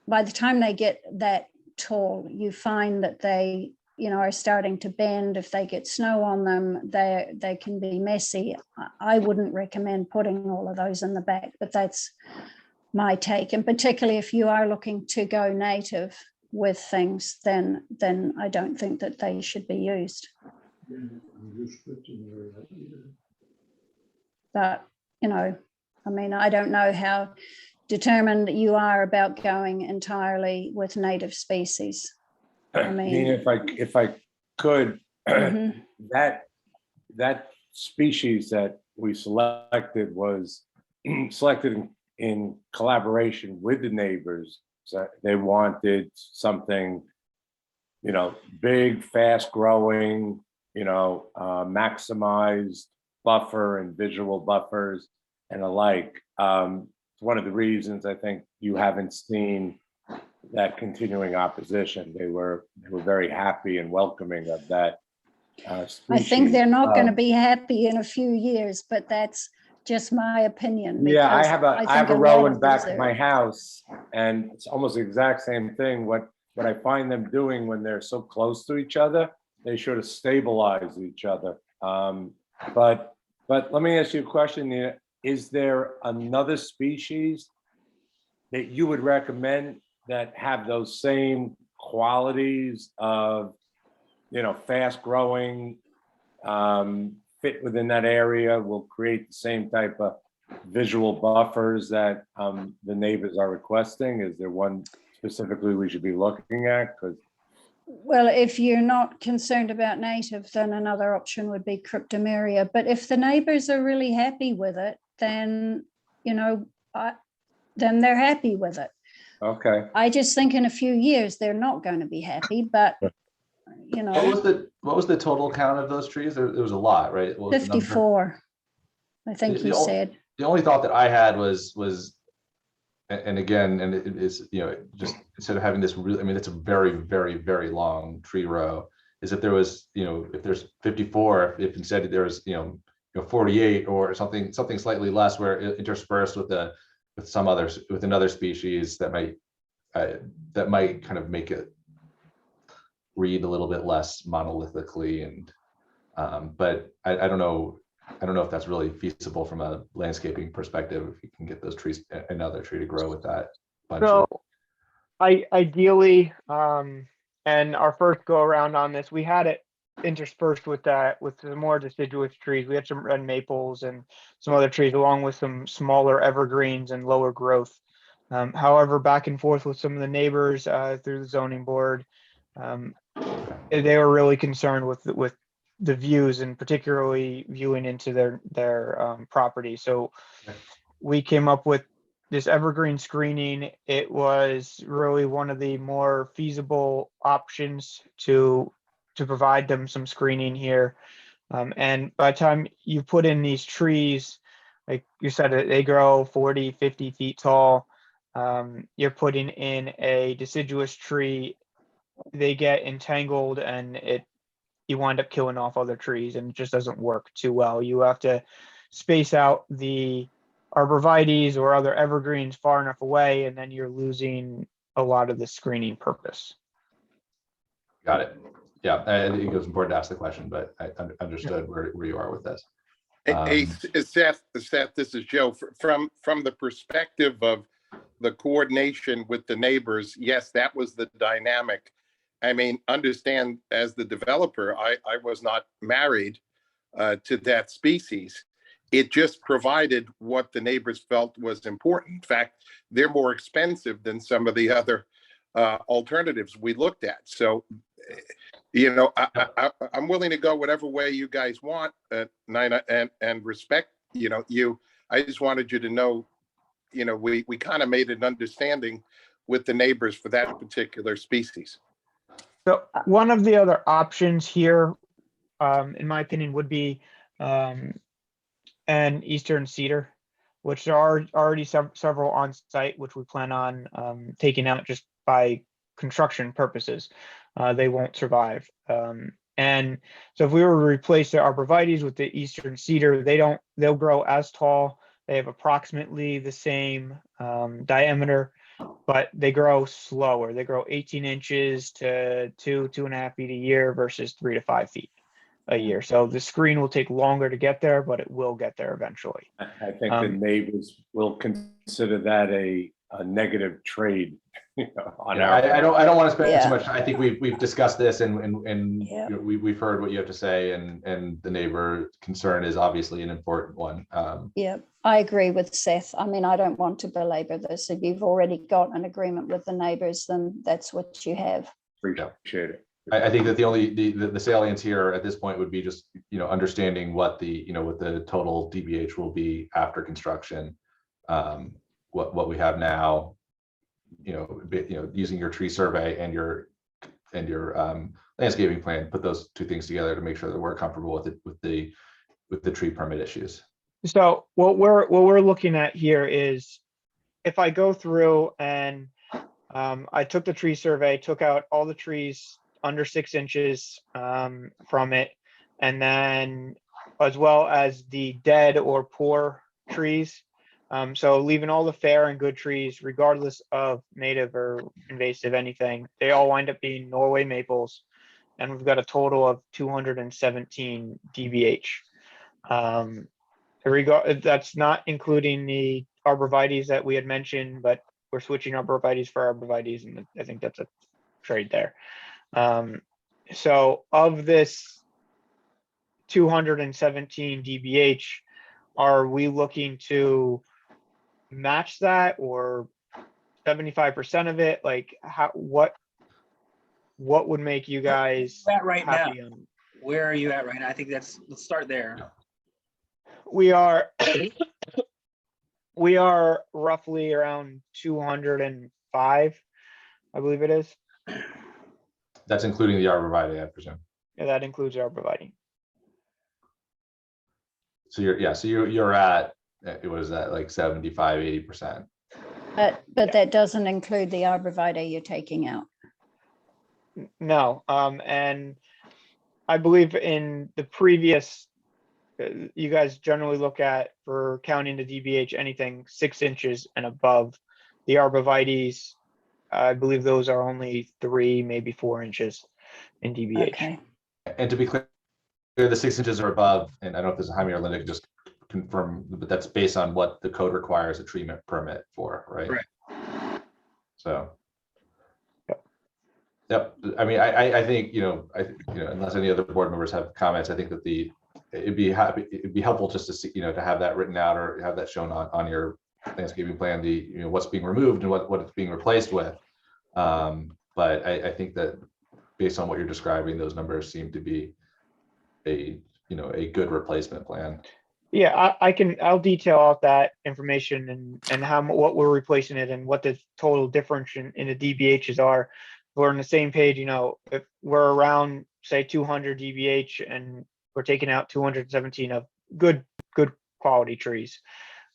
by the time they get that tall, you find that they, are starting to bend. If they get snow on them, they can be messy. I wouldn't recommend putting all of those in the back, but that's my take. And particularly if you are looking to go native with things, then I don't think that they should be used. But, I don't know how determined you are about going entirely with native species. I mean, if I could, mhm. that species that we selected was selected in collaboration with the neighbors. So they wanted something, big, fast growing, maximized buffer and visual buffers and alike. It's one of the reasons I think you haven't seen that continuing opposition. They were very happy and welcoming of that species. I think they're not going to be happy in a few years, but that's just my opinion. Yeah, I because have a think row lot in of back these of my are- house, and it's almost the exact same thing. What I find them doing when they're so close to each other, they should have stabilized each other. But let me ask you a question, Nina. Is there another species that you would recommend that have those same qualities of, fast growing, fit within that area, will create the same type of visual buffers that the neighbors are requesting? Is there one specifically we should be looking at? Because Well, if you're not concerned about native, then another option would be cryptomeria. But if the neighbors are really happy with it, then, then they're happy with it. okay. I just think in a few years, they're not going to be happy, but, What was the total count of those trees? There was a lot, right? What was the number? 54, I think he said. The only thought that I had was, and again, and it is, just instead of having this really, it's a very, very, very long tree row, is if there was, if there's 54, if instead there was, 48 or something slightly less, where it interspersed with another species that might kind of make it read a little bit less monolithically. And but I don't know if that's really feasible from a landscaping perspective, if you can get those trees, another tree to grow with that bunch. So ideally, and our first go around on this, we had it interspersed with the more deciduous trees. We had some red maples and some other trees, along with some smaller evergreens and lower growth. However, back and forth with some of the neighbors through the zoning board, they were really concerned with the views, and particularly viewing into their property. So we came up with this evergreen screening. It was really one of the more feasible options to provide them some screening here. And by the time you put in these trees, like you said, they grow 40, 50 feet tall. You're putting in a deciduous tree, they get entangled, and you wind up killing off other trees, and it just doesn't work too well. You have to space out the arborvitaes or other evergreens far enough away, and then you're losing a lot of the screening purpose. Got it. Yeah, I think it was important to ask the question, but I understood where you are with this. Hey, Seth, this is Joe. From the perspective of the coordination with the neighbors, yes, that was the dynamic. Understand, as the developer, I was not married to that species. It just provided what the neighbors felt was important. In fact, they're more expensive than some of the other alternatives we looked at. So You know, I'm willing to go whatever way you guys want, Nina, and respect, you know, you. I just wanted you to know, you know, we kind of made an understanding with the neighbors for that particular species. So one of the other options here, in my opinion, would be an eastern cedar, which there are already several on site, which we plan on taking out just by construction purposes. They won't survive. And so if we were to replace the arborvitaes with the eastern cedar, they'll grow as tall. They have approximately the same diameter, but they grow slower. They grow 18 inches to 2.5 feet a year versus 3 to 5 feet a year. So the screen will take longer to get there, but it will get there eventually. I think the neighbors will consider that a negative trade. You know, on Yeah, our I don't want to spend Yeah. too much. I think we've discussed this and Yeah. you know, we've heard what you have to say, and the neighbor concern is obviously an important one. Yeah, I agree with Seth. I mean, I don't want to belabor this. If you've already got an agreement with the neighbors, then that's what you have. appreciate it. I think that the salience here at this point would be just, you know, understanding what the total DBH will be after construction, what we have now, you know, using your tree survey and your landscaping plan, put those two things together to make sure that we're comfortable with the tree permit issues. So what we're looking at here is if I go through and I took the tree survey, took out all the trees under 6 inches from it, and then as well as the dead or poor trees. So leaving all the fair and good trees, regardless of native or invasive anything, they all wind up being Norway maples. And we've got a total of 217 DBH. That's not including the arborvitaes that we had mentioned, but we're switching arborvitaes for arborvitaes, and I think that's a trade there. So of this 217 DBH, are we looking to match that or 75% of it? Like what would make you guys At right now, happy? where are you at right now? I think let's start there. We are we are roughly around 205, I believe it is. That's including the arborvitae, I presume. Yeah, that includes arborvitae. So you're at, what is that, like 75, 80%? But that doesn't include the arborvitae you're taking out. No, and I believe in the previous, you guys generally look at for counting the DBH anything 6 inches and above. The arborvitaes, I believe those are only 3, maybe 4 inches in DBH. Okay. And to be clear, the 6 inches or above, and I don't know if this is Jaime or Linda can just confirm, but that's based on what the code requires a treatment permit for, right? Correct. So. Yep. I mean, I think, unless any other board members have comments, I think that it'd be helpful just to see, to have that written out or have that shown on your landscaping plan, what's being removed and what it's being replaced with. But I think that based on what you're describing, those numbers seem to be a good replacement plan. Yeah, I'll detail out that information and what we're replacing it and what the total difference in the DBHs are. We're on the same page, if we're around say 200 DBH and we're taking out 217 of good quality trees.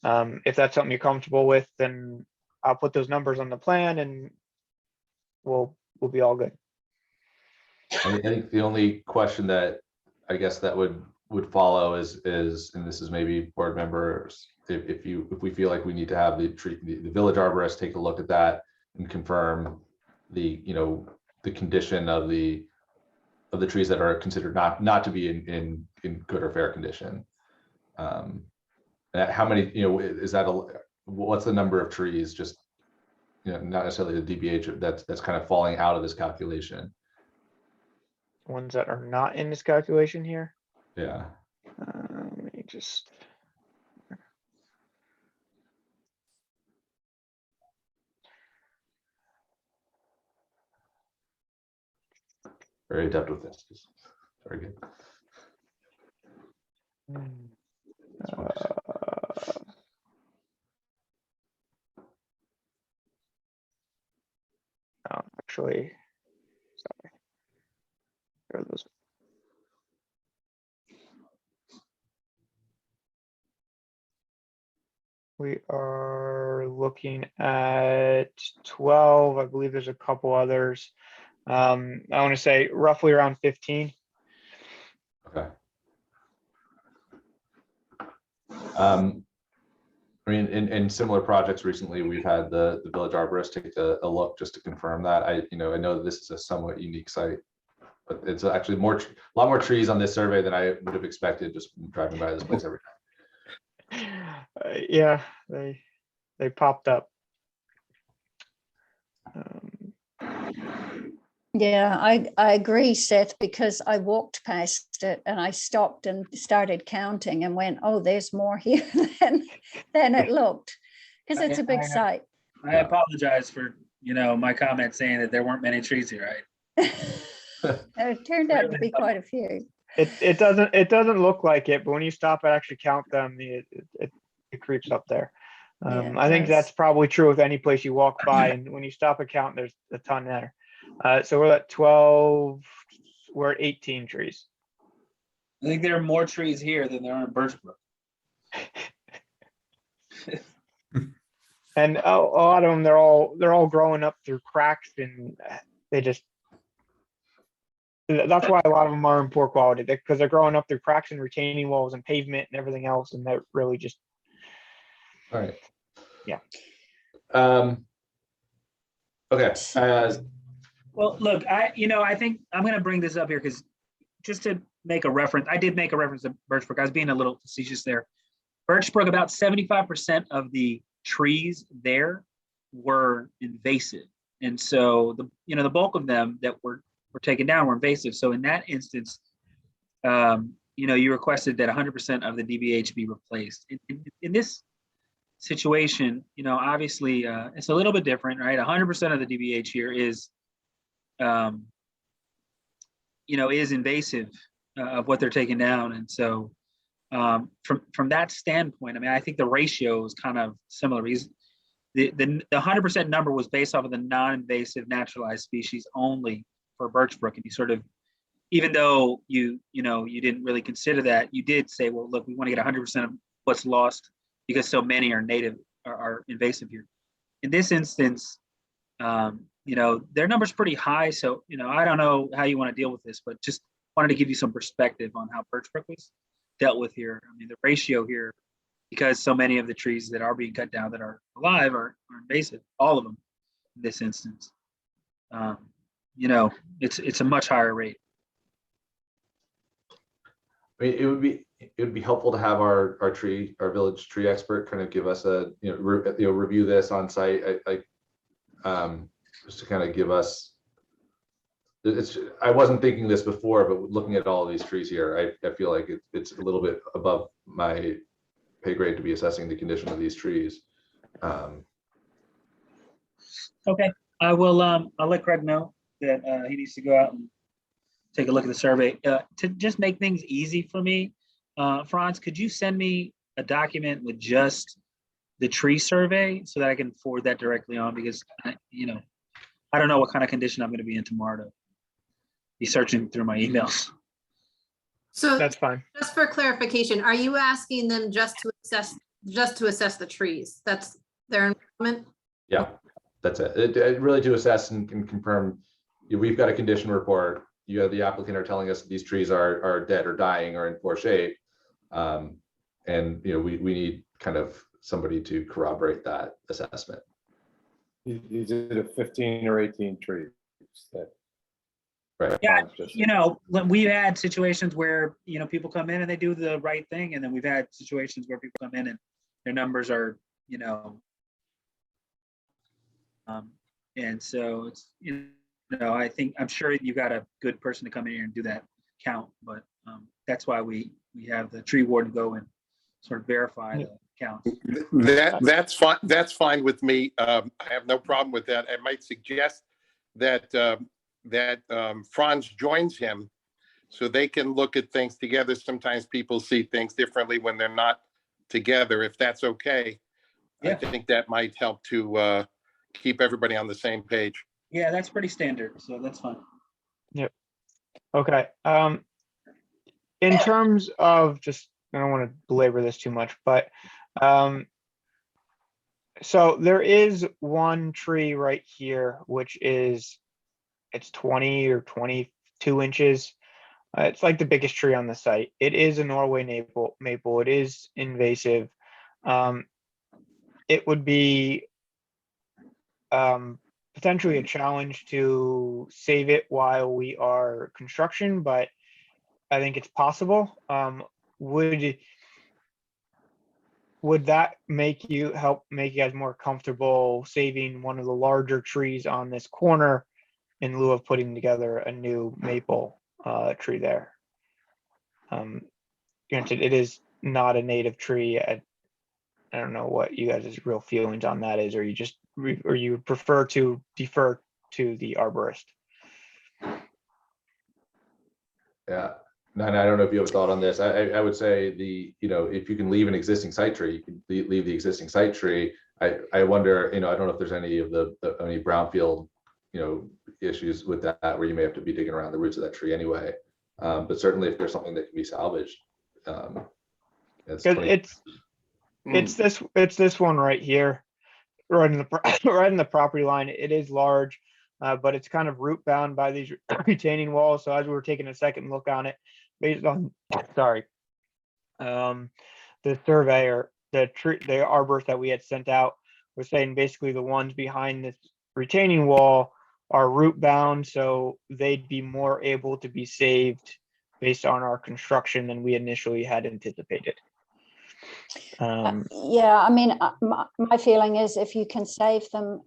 If that's something you're comfortable with, then I'll put those numbers on the plan and we'll be all good. I think the only question that I guess that would follow is, and this is maybe board members, if we feel like we need to have the village arborist take a look at that and confirm the condition of the trees that are considered not to be in good or fair condition. How many, is that what's the number of trees, just not necessarily the DBH that's kind of falling out of this calculation? Ones that are not in this calculation here. Yeah. Let me just. very adept with this. Very good. Actually, sorry. Here are those. We are looking at 12. I believe there's a couple others. I want to say roughly around 15. Okay. I mean, in similar projects recently, we've had the village arborist take a look just to confirm that. I know that this is a somewhat unique site, but it's actually a lot more trees on this survey than I would have expected just driving by this place every time. Yeah, they popped up. Yeah, I agree, Seth, because I walked past it and I stopped and started counting and went, oh, there's more here than it looked, because it's a big site. I apologize for, my comment saying that there weren't many trees here, right? It turned out to be quite a few. It doesn't look like it, but when you stop and actually count them, it creeps up there. Yeah, I think it that's does. probably true with any place you walk by, and when you stop and count, there's a ton there. So we're at 12, we're at 18 trees. I think there are more trees here than there are in Birchbrook. And a lot of them, they're all growing up through cracks, and that's why a lot of them are in poor quality, because they're growing up through cracks and retaining walls and pavement and everything else, and that really just. All right. Yeah. Okay. Well, look, I think I'm going to bring this up here because just to make a reference, I did make a reference to Birchbrook. I was being a little facetious there. Birchbrook, about 75% of the trees there were invasive. And so the bulk of them that were taken down were invasive. So in that instance, you requested that 100% of the DBH be replaced. In this situation, obviously it's a little bit different, right? 100% of the DBH here is invasive of what they're taking down. And so from that standpoint, I mean, I think the ratio is kind of similar. The 100% number was based off of the non-invasive naturalized species only for Birchbrook. And you sort of, even though you didn't really consider that, you did say, well, look, we want to get 100% of what's lost because so many are native, are invasive here. In this instance, their number's pretty high. So, I don't know how you want to deal with this, but just wanted to give you some perspective on how Birchbrook was dealt with here. I mean, the ratio here, because so many of the trees that are being cut down that are alive are invasive, all of them in this instance. It's a much higher rate. I mean, it would be helpful to have our village tree expert kind of give us a review this on site, just to kind of give us. I wasn't thinking this before, but looking at all of these trees here, I feel like it's a little bit above my pay grade to be assessing the condition of these trees. Okay, I will. I'll let Craig know that he needs to go out and take a look at the survey. To just make things easy for me, Franz, could you send me a document with just the tree survey so that I can forward that directly on? Because I don't know what kind of condition I'm going to be in tomorrow to be searching through my emails. So That's fine. just for clarification, are you asking them just to assess the trees? That's their involvement? Yeah, that's it. It really to assess and confirm. We've got a condition report. You have the applicant are telling us these trees are dead or dying or in poor shape. And we need kind of somebody to corroborate that assessment. These are the 15 or 18 trees that. Right. Yeah, when we've had situations where, people come in and they do the right thing. And then we've had situations where people come in and their numbers are, and so it's, I'm sure you got a good person to come in here and do that count, but that's why we have the tree warden go and sort of verify the counts. That's fine. That's fine with me. I have no problem with that. I might suggest that that Franz joins him so they can look at things together. Sometimes people see things differently when they're not together. If that's okay, I Yeah. think that might help to keep everybody on the same page. Yeah, that's pretty standard, so that's fine. Okay. In terms of just, I don't want to belabor this too much, but so there is one tree right here, which is, it's 20 or 22 inches. It's like the biggest tree on the site. It is a Norway maple. It is invasive. It would be potentially a challenge to save it while we are construction, but I think it's possible. Would that help make you guys more comfortable saving one of the larger trees on this corner in lieu of putting together a new maple tree there? Granted, it is not a native tree. I don't know what you guys' real feelings on that is, or you prefer to defer to the arborist. Yeah, no, I don't know if you have a thought on this. I would say if you can leave an existing site tree, you can leave the existing site tree. I wonder, I don't know if there's any brownfield, issues with that where you may have to be digging around the roots of that tree anyway. But certainly if there's something that can be salvaged. It's this one right here, right in the property line. It is large, but it's kind of root bound by these retaining walls. So as we were taking a second look on it, based on the surveyor, the arborist that we had sent out was saying basically the ones behind this retaining wall are root bound, so they'd be more able to be saved based on our construction than we initially had anticipated. Yeah, I mean, my feeling is if you can save them.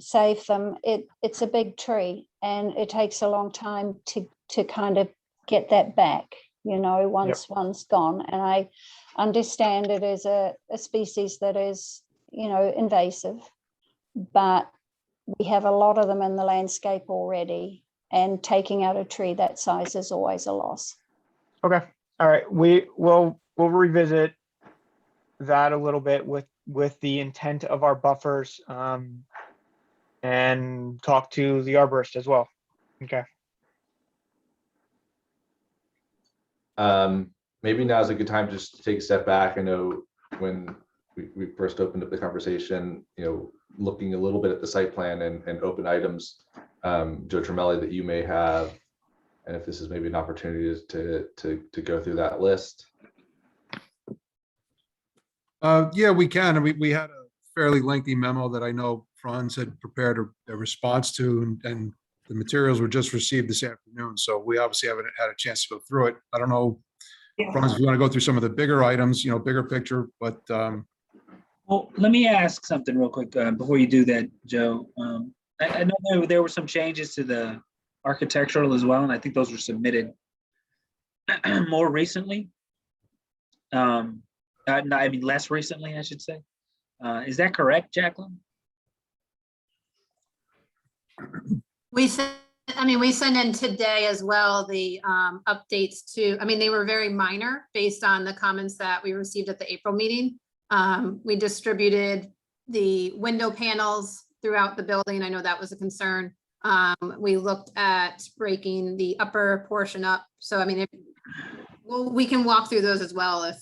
It's a big tree and it takes a long time to kind of get that back, once one's gone. And I understand it is a species that is, invasive, but we have a lot of them in the landscape already, and taking out a tree that size is always a loss. Okay, all right, we'll revisit that a little bit with the intent of our buffers, and talk to the arborist as well. Okay. Maybe now's a good time just to take a step back. I know when we first opened up the conversation, looking a little bit at the site plan and open items, Joe Tremelli, that you may have, and if this is maybe an opportunity to go through that list. Yeah, we can. And we had a fairly lengthy memo that I know Franz had prepared a response to, and the materials were just received this afternoon. So we obviously haven't had a chance to go through it. I don't know, Franz, if you want to go through some of the bigger items, bigger picture, but. Well, let me ask something real quick before you do that, Joe. I know there were some changes to the architectural as well, and I think those were submitted more recently. Less recently, I should say. Is that correct, Jacqueline? We sent in today as well the updates to, they were very minor based on the comments that we received at the April meeting. We distributed the window panels throughout the building. I know that was a concern. We looked at breaking the upper portion up. So, we can walk through those as well if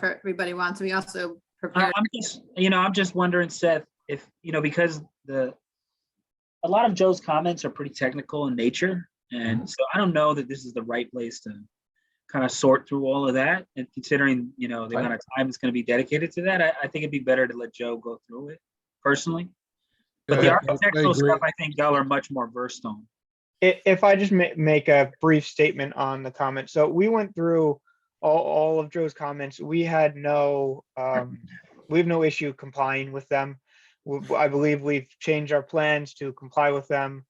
everybody wants. We also prepared. I'm just wondering, Seth, if, because a lot of Joe's comments are pretty technical in nature. And so I don't know that this is the right place to kind of sort through all of that. And considering, the amount of time it's going to be dedicated to that, I think it'd be better to let Joe go through it personally. But the architectural stuff, I think y'all are much more versed on. If I just make a brief statement on the comment. So we went through all of Joe's comments. We have no issue complying with them. I believe we've changed our plans to comply with them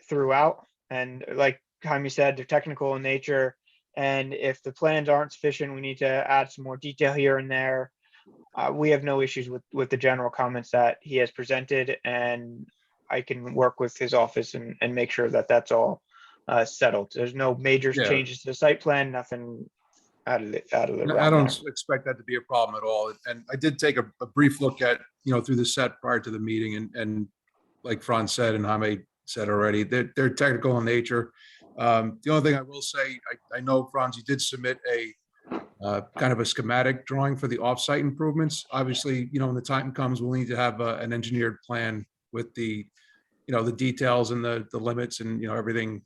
throughout. And like Jaime said, they're technical in nature. And if the plans aren't sufficient, we need to add some more detail here and there. We have no issues with the general comments that he has presented. And I can work with his office and make sure that that's all settled. There's no major Yeah. changes to the site plan, nothing out of the No, I realm don't there. expect that to be a problem at all. And I did take a brief look at, through the set prior to the meeting, and like Franz said, and Jaime said already, they're technical in nature. The only thing I will say, I know, Franz, you did submit a kind of a schematic drawing for the off-site improvements. Obviously, when the time comes, we'll need to have an engineered plan with the, the details and the limits and, everything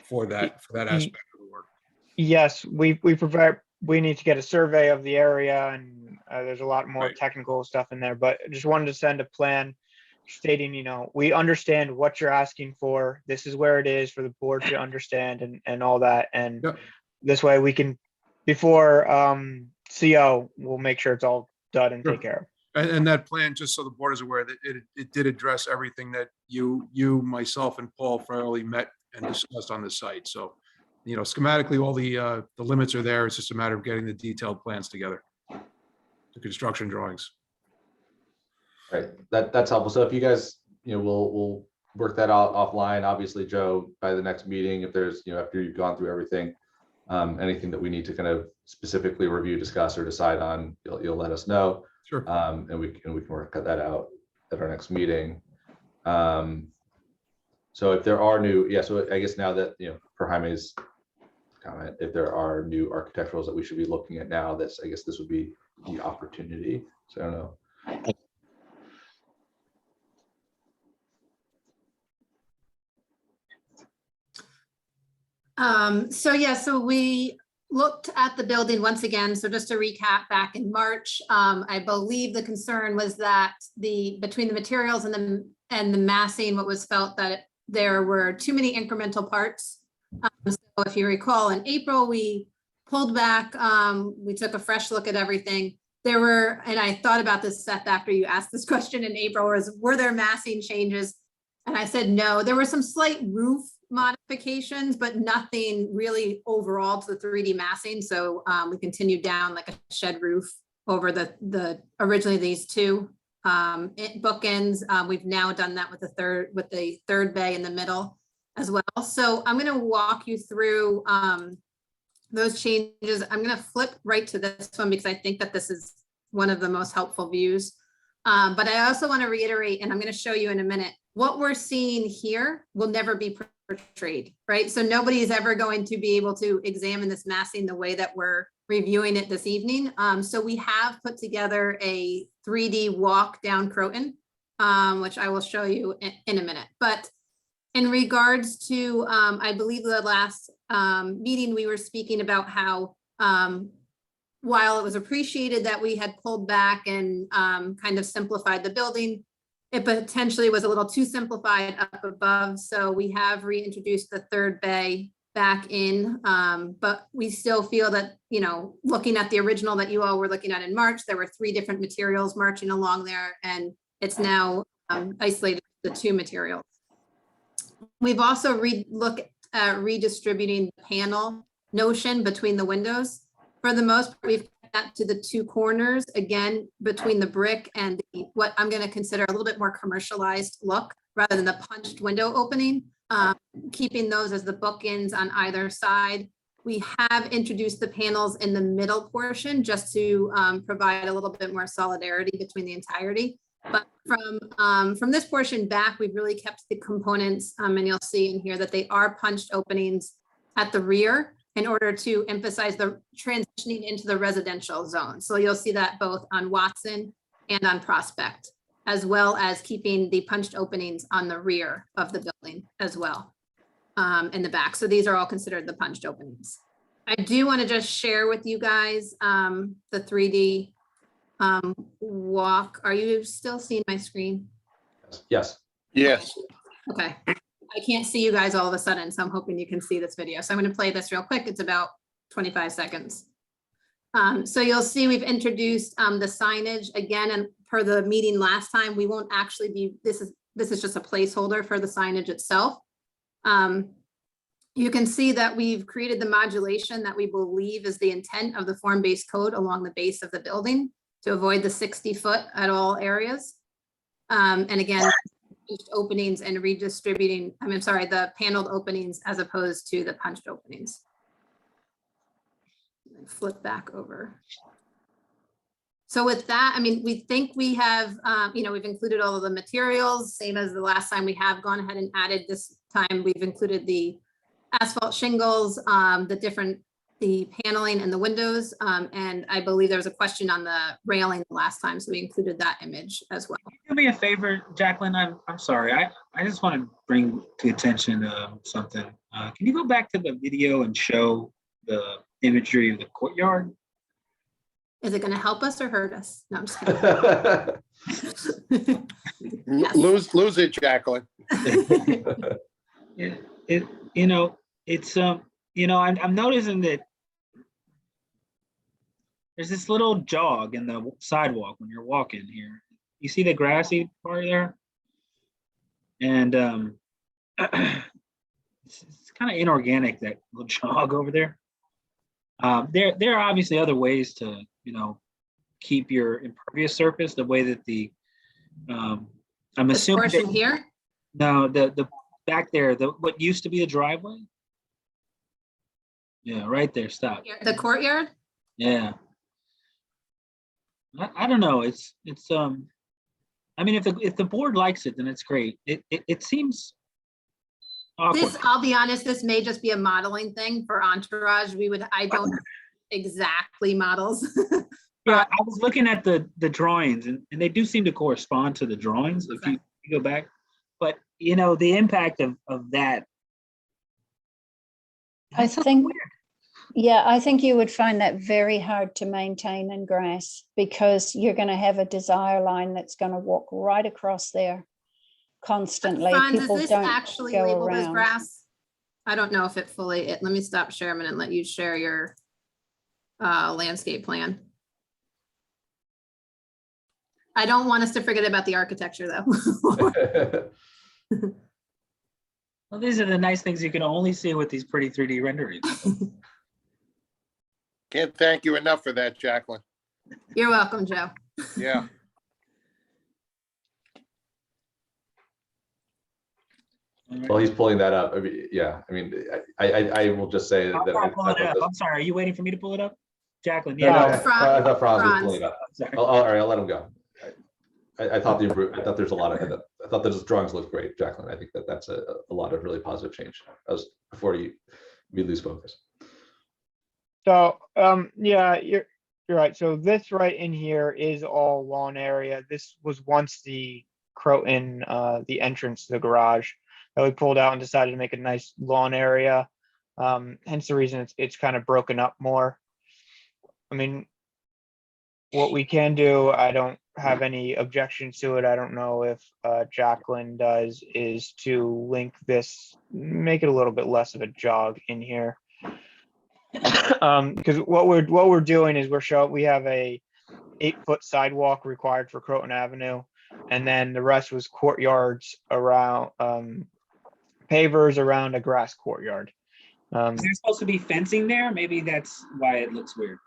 for that aspect of the work. Yes, we need to get a survey of the area, and there's a lot more Right. technical stuff in there, but I just wanted to send a plan stating, we understand what you're asking for. This is where it is for the board to understand and all that. And Yep. this way we can, before CO, we'll make sure it's all done and Sure. take care of. And that plan, just so the board is aware, that it did address everything that you, myself, and Paul Farley met and discussed on the site. So, schematically, all the limits are there. It's just a matter of getting the detailed plans together, the construction drawings. Right, that's helpful. So if you guys, we'll work that out offline. Obviously, Joe, by the next meeting, if there's, after you've gone through everything, anything that we need to kind of specifically review, discuss, or decide on, you'll let us know. Sure. And we can work that out at our next meeting. So if there are new, so I guess now that, per Jaime's comment, if there are new architecturals that we should be looking at now, I guess this would be the opportunity. So I don't know. So we looked at the building once again. So just to recap, back in March, I believe the concern was that between the materials and the massing, what was felt that there were too many incremental parts. So if you recall, in April, we pulled back, we took a fresh look at everything. And I thought about this, Seth, after you asked this question in April, were there massing changes? And I said, no, there were some slight roof modifications, but nothing really overall to the 3D massing. So we continued down like a shed roof over the originally these two bookends. We've now done that with the third bay in the middle as well. So I'm going to walk you through those changes. I'm going to flip right to this one because I think that this is one of the most helpful views. But I also want to reiterate, and I'm going to show you in a minute, what we're seeing here will never be portrayed, right? So nobody is ever going to be able to examine this massing the way that we're reviewing it this evening. So we have put together a 3D walk down Croton, which I will show you in a minute. But in regards to, I believe the last meeting, we were speaking about how while it was appreciated that we had pulled back and kind of simplified the building, it potentially was a little too simplified up above. So we have reintroduced the third bay back in, but we still feel that, looking at the original that you all were looking at in March, there were 3 different materials marching along there, and it's now isolated the 2 materials. We've also looked at redistributing the panel notion between the windows. For the most part, we've kept that to the 2 corners, again, between the brick and what I'm going to consider a little bit more commercialized look rather than the punched window opening, keeping those as the bookends on either side. We have introduced the panels in the middle portion just to provide a little bit more solidarity between the entirety. But from this portion back, we've really kept the components, and you'll see in here that they are punched openings at the rear in order to emphasize the transitioning into the residential zone. So you'll see that both on Watson and on Prospect, as well as keeping the punched openings on the rear of the building as well, in the back. So these are all considered the punched openings. I do want to just share with you guys the 3D walk. Are you still seeing my screen? Yes. Yes. Okay. I can't see you guys all of a sudden, so I'm hoping you can see this video. So I'm going to play this real quick. It's about 25 seconds. So you'll see we've introduced the signage again, and per the meeting last time, we won't actually be, this is just a placeholder for the signage itself. You can see that we've created the modulation that we believe is the intent of the form-based code along the base of the building to avoid the 60 foot at all areas. And again, just openings and redistributing, I'm sorry, the paneled openings as opposed to the punched openings. Flip back over. So with that, I mean, we think we have, we've included all of the materials, same as the last time. We have gone ahead and added this time. We've included the asphalt shingles, the paneling and the windows. And I believe there was a question on the railing last time, so we included that image as well. Do me a favor, Jacqueline. I'm sorry. I just want to bring to attention something. Can you go back to the video and show the imagery of the courtyard? Is it going to help us or hurt us? No, I'm just kidding. Yes. Lose it, Jacqueline. I'm noticing that there's this little jog in the sidewalk when you're walking here. You see the grassy part there? And it's kind of inorganic, that little jog over there. There are obviously other ways to, keep your impervious surface the way that I'm This assuming portion that, here, no, the back there, what used to be a driveway. Yeah, right there, stop. the courtyard. Yeah. I don't know. It's I mean, if the board likes it, then it's great. It seems awkward. This, I'll be honest, this may just be a modeling thing for Entourage. I don't have exactly models. Yeah, I was looking at the drawings and they do seem to correspond to the drawings if you go back. But the impact of that. I think, yeah, I think you would find that very hard to maintain in grass because you're going to have a desire line that's going to walk right across there constantly. Franz, is People this don't actually go labeled as around. grass? I don't know if it fully, let me stop sharing and let you share your landscape plan. I don't want us to forget about the architecture though. Well, these are the nice things you can only see with these pretty 3D renderings. Can't thank you enough for that, Jacqueline. You're welcome, Joe. Yeah. Well, he's pulling that up. I mean, yeah, I mean, I will just say that. I'm sorry. Are you waiting for me to pull it up? Jacqueline, No, yeah. no, I thought Franz was pulling it up. Sorry. All right, I'll let him go. I thought there's a lot of, I thought those drawings looked great, Jacqueline. I think that's a lot of really positive change. That was before we lose focus. So, yeah, you're right. So this right in here is all lawn area. This was once the Croton, the entrance to the garage that we pulled out and decided to make a nice lawn area. Hence the reason it's kind of broken up more. I mean, what we can do, I don't have any objections to it. I don't know if Jacqueline does, is to link this, make it a little bit less of a jog in here. Because what we're doing is we have a 8-foot sidewalk required for Croton Avenue, and then the rest was courtyards around, pavers around a grass courtyard. Is there supposed to be fencing there? Maybe that's why it looks weird.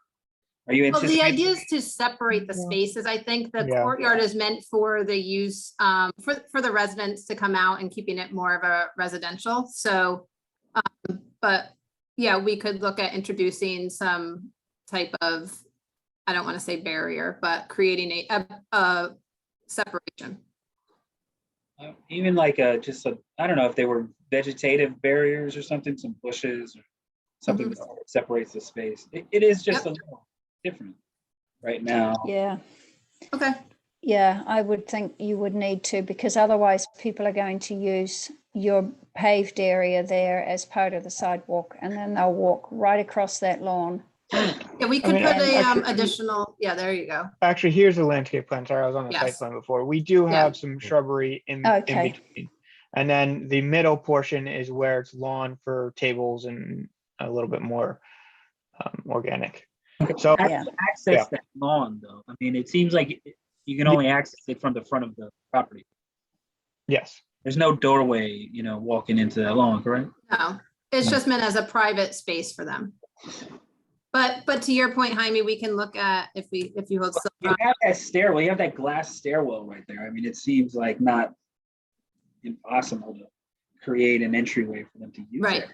Are you Well, the anticipating? idea is to separate the spaces. I think the Yeah. courtyard is meant for the use, for the residents to come out and keeping it more of a residential. So, but yeah, we could look at introducing some type of, I don't want to say barrier, but creating a separation. Even like just I don't know if they were vegetative barriers or something, some bushes or something that separates the space. It is just a little different right now. Yeah. Okay. Yeah, I would think you would need to, because otherwise people are going to use your paved area there as part of the sidewalk, and then they'll walk right across that lawn. Yeah, we could mean, put a actually- additional, yeah, there you go. Actually, here's the landscape plan. Sorry, I was on the site Yes. plan before. We do Yeah. have some shrubbery in Okay. between. And then the middle portion is where it's lawn for tables and a little bit more organic. So How do Yeah. you access that lawn though? I mean, it seems like you can only access it from the front of the property. yes, There's no doorway, walking into that lawn, correct? No, it's just meant as a private space for them. But to your point, Jaime, we can look at if you hold. You have that stairwell, you have that glass stairwell right there. I mean, it seems like not impossible to create an entryway for them to use Right. it.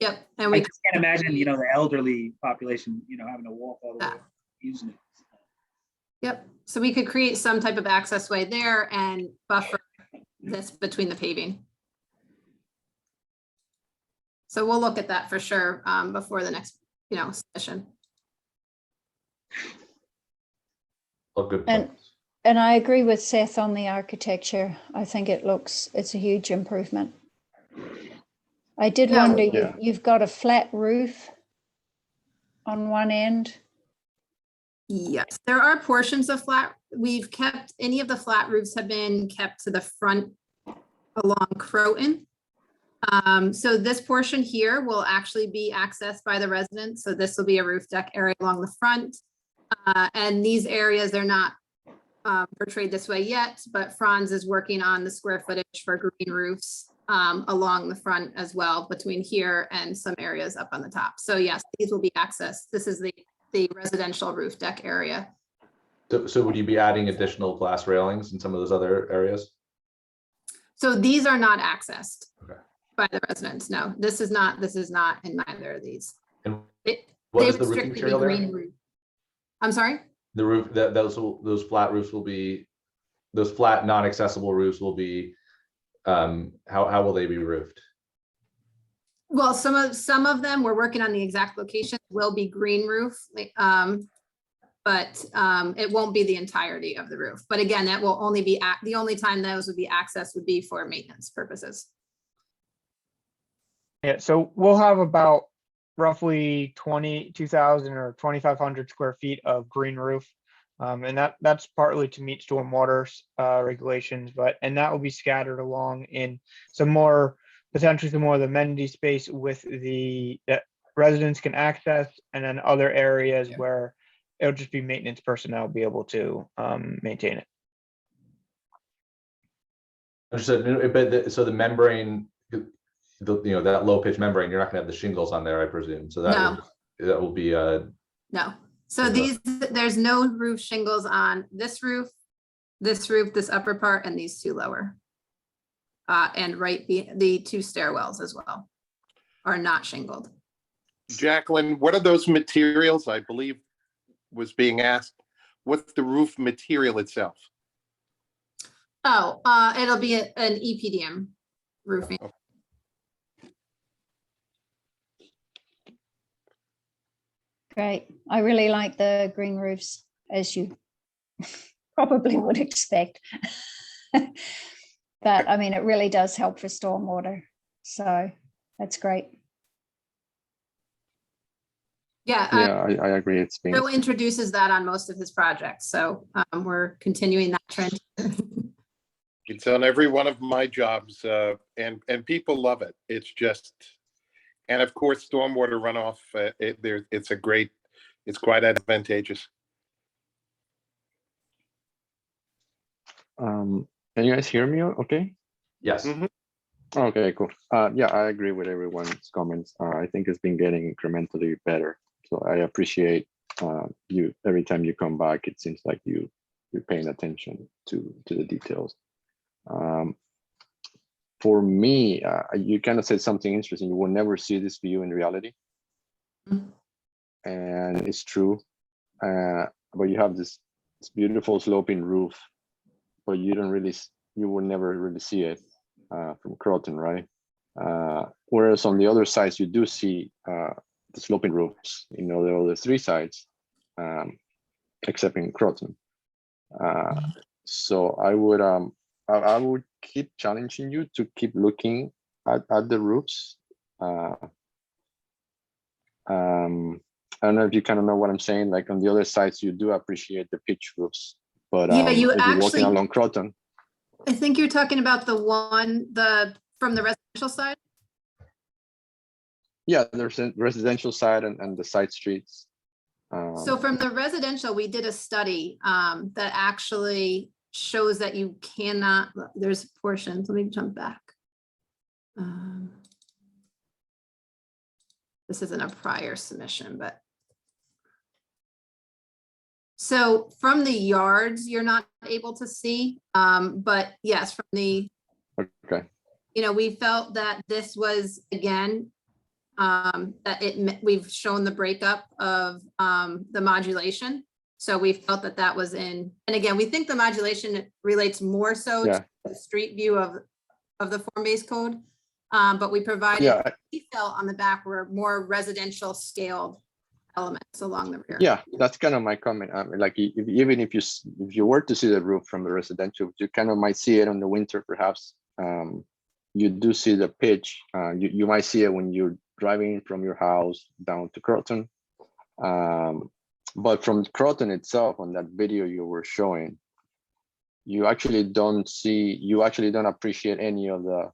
Yep, and I we just can't imagine, the elderly population, having to walk all the way using it. Yep, so we could create some type of access way there and buffer this between the paving. So we'll look at that for sure before the next, session. All good And- points. And I agree with Seth on the architecture. I think it's a huge improvement. I did Yeah. wonder, Yeah. you've got a flat roof on one end. Yes, there are portions of flat, we've kept, any of the flat roofs have been kept to the front along Croton. So this portion here will actually be accessed by the residents. So this will be a roof deck area along the front. And these areas, they're not portrayed this way yet, but Franz is working on the square footage for green roofs along the front as well, between here and some areas up on the top. So yes, these will be accessed. This is the residential roof deck area. So would you be adding additional glass railings in some of those other areas? So these are not accessed Okay. by the residents. No, this is not in neither of these. And It- what they is the would roofing strictly be material there? green roof. I'm sorry? The roof, those flat roofs will be, those flat, non-accessible roofs will be, how will they be roofed? Well, some of them, we're working on the exact location, will be green roof. But it won't be the entirety of the roof. But again, that will only be, the only time those would be accessed would be for maintenance purposes. Yeah, so we'll have about roughly 22,000 or 2,500 square feet of green roof. And that's partly to meet stormwater regulations, and that will be scattered along in potentially some more of the amenity space that residents can access, and then other areas where it'll just be maintenance personnel be able to maintain it. Understood, but so the membrane, that low pitch membrane, you're not gonna have the shingles on there, I presume, so that will be, No. So Okay. there's no roof shingles on this roof, this upper part, and these two lower. And the two stairwells as well are not shingled. Jacqueline, what are those materials? I believe was being asked. What's the roof material itself? Oh, it'll be an EPDM roofing. Great. I really like the green roofs, as you probably would expect. But I mean, it really does help for stormwater. So that's great. Yeah. I agree. It's been Bill introduces that on most of his projects. So we're continuing that trend. It's on every one of my jobs, and people love it. It's just, and of course, stormwater runoff. It's quite advantageous. Can you guys hear me okay? yes. Mhm. Okay, cool. Yeah, I agree with everyone's comments. I think it's been getting incrementally better. So I appreciate you every time you come back. It seems like you're paying attention to the details. For me, you kind of said something interesting. You will never see this view in reality, and it's true. But you have this beautiful sloping roof, but you will never really see it from Croton, right? Whereas on the other sides, you do see the sloping roofs, the other three sides, except in Croton. So I would keep challenging you to keep looking at the roofs. I don't know if you kind of know what I'm saying. Like on the other sides, you do appreciate the pitch roofs, but Yeah, you if you're walking actually- along Croton, I think you're talking about from the residential side. yeah, there's a residential side and the side streets. So from the residential, we did a study that actually shows that you cannot, there's portions, let me jump back. This isn't a prior submission, but So from the yards, you're not able to see, but yes, from the, Okay, we felt that this was, again, we've shown the breakup of the modulation. So we felt that that was in, and again, we think the modulation relates more so yeah, to the street view of the form-based code. But we provided, yeah, we felt on the back were more residential scaled elements along the rear. yeah, that's kind of my comment. I mean, like even if you were to see the roof from the residential, you kind of might see it in the winter, perhaps. You do see the pitch. You might see it when you're driving from your house down to Croton. But from Croton itself, on that video you were showing, you actually don't appreciate any of the,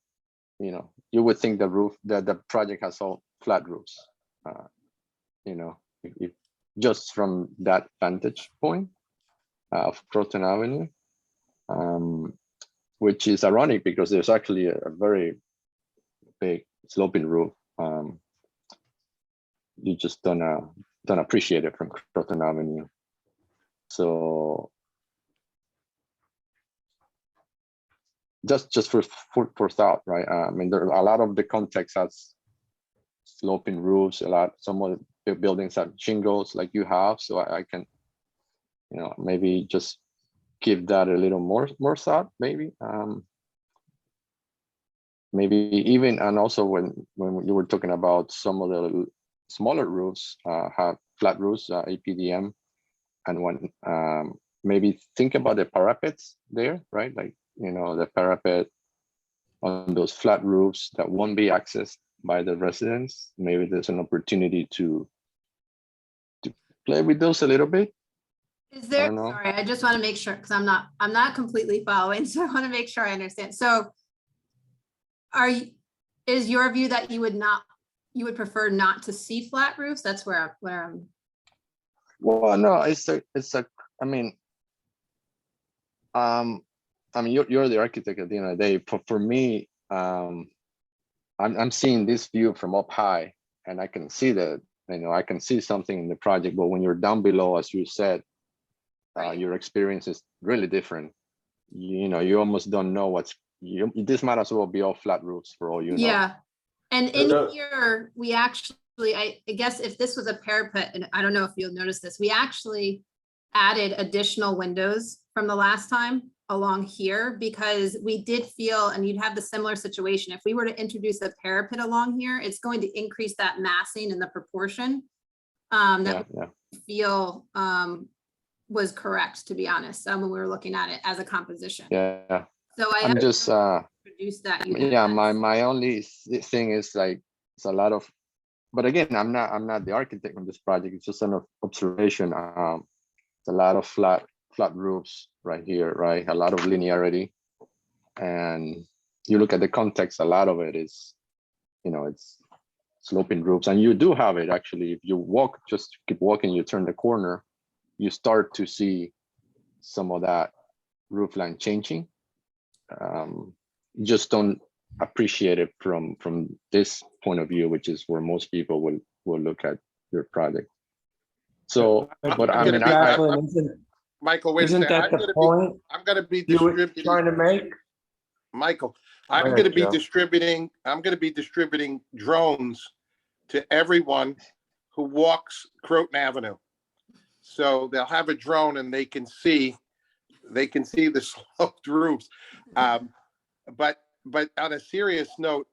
you would think the roof, that the project has all flat roofs. If just from that vantage point of Croton Avenue, which is ironic because there's actually a very big sloping roof. You just don't appreciate it from Croton Avenue. So just for thought, right? I mean, there are a lot of the context has sloping roofs. Some of the buildings have shingles like you have. So I can, maybe just give that a little more thought, maybe. Maybe even, and also when you were talking about some of the smaller roofs have flat roofs, APDM, and when maybe think about the parapets there, right? Like, the parapet on those flat roofs that won't be accessed by the residents. Maybe there's an opportunity to play with those a little bit. Is there, I don't know. sorry, I just want to make sure, because I'm not completely following, so I want to make sure I understand. So is your view that you would prefer not to see flat roofs? That's where I'm. Well, no, you're the architect at the end of the day. For me, I'm seeing this view from up high, and I can see that, I can see something in the project, but when you're down below, as you said, your experience is really different. You almost don't know this might as well be all flat roofs for all you know. Yeah, and in here, we actually, I guess if this was a parapet, and I don't know if you'll notice this, we actually added additional windows from the last time along here, because we did feel, and you'd have the similar situation, if we were to introduce a parapet along here, it's going to increase that massing and the proportion that we feel was correct, to be honest, when we were looking at it as a composition. Yeah. So I'm just introduce that. my only thing is like it's a lot of, but again, I'm not the architect on this project. It's just an observation. It's a lot of flat roofs right here, right? A lot of linearity, and you look at the context. A lot of it is, it's sloping roofs, and you do have it actually. If you just keep walking, you turn the corner, you start to see some of that roof line changing. Just don't appreciate it from this point of view, which is where most people will look at your project. So, but I mean, Michael, wait a Isn't second. that the point I'm going to be you were distributing. trying to make? Michael, Go I'm ahead, going to be Joe. distributing drones to everyone who walks Croton Avenue. So they'll have a drone and they can see the sloped roofs. But on a serious note,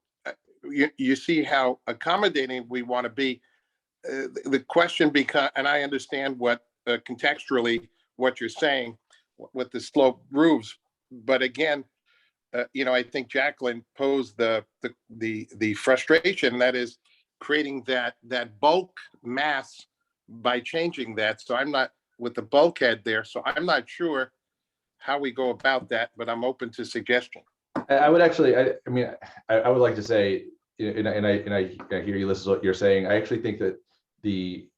you see how accommodating we want to be. The question becomes, and I understand what contextually what you're saying with the sloped roofs, but again, I think Jacqueline posed the frustration that is creating that bulk mass by changing that. So I'm not with the bulkhead there, so I'm not sure how we go about that, but I'm open to suggestion. I would actually, I would like to say, and I hear you, listen to what you're saying. I actually think that the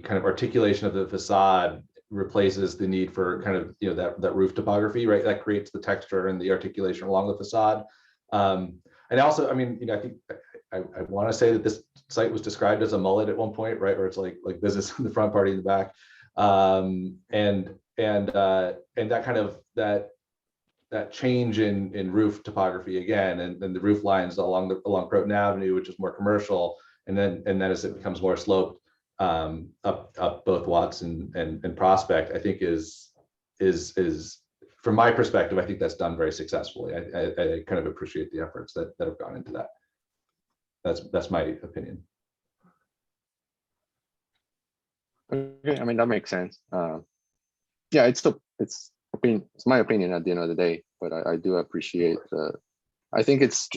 kind of articulation of the facade replaces the need for kind of, that roof topography, right? That creates the texture and the articulation along the facade. And also, I think I want to say that this site was described as a mullet at one point, right? Where it's like business in the front, party in the back. And that kind of that change in roof topography again, and then the roof lines along Croton Avenue, which is more commercial, and then as it becomes more sloped up both Watts and Prospect, I think is from my perspective, I think that's done very successfully. I kind of appreciate the efforts that have gone into that. That's my opinion. Okay, I mean, that makes sense. Yeah, it's my opinion at the end of the day, but I do appreciate I think it's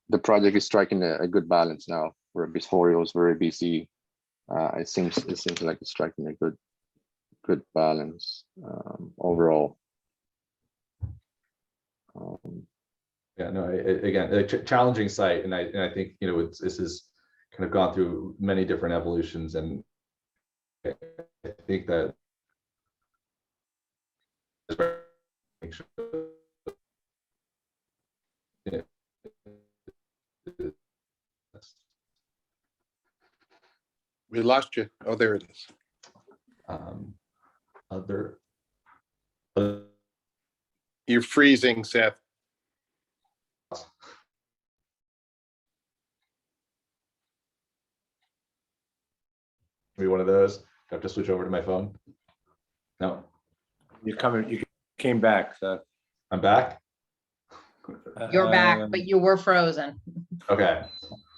the project is striking a good balance now, where before it was very busy. It seems like it's striking a good balance overall. Yeah, no, again, a challenging site, and I think, you know, this has kind of gone through many different evolutions, and I think that yeah. We lost you. Oh, there it is. You're freezing, Seth. Maybe one of those. Do I have to switch over to my phone? No, You came back, so. I'm back. You're back, but you were frozen. Okay,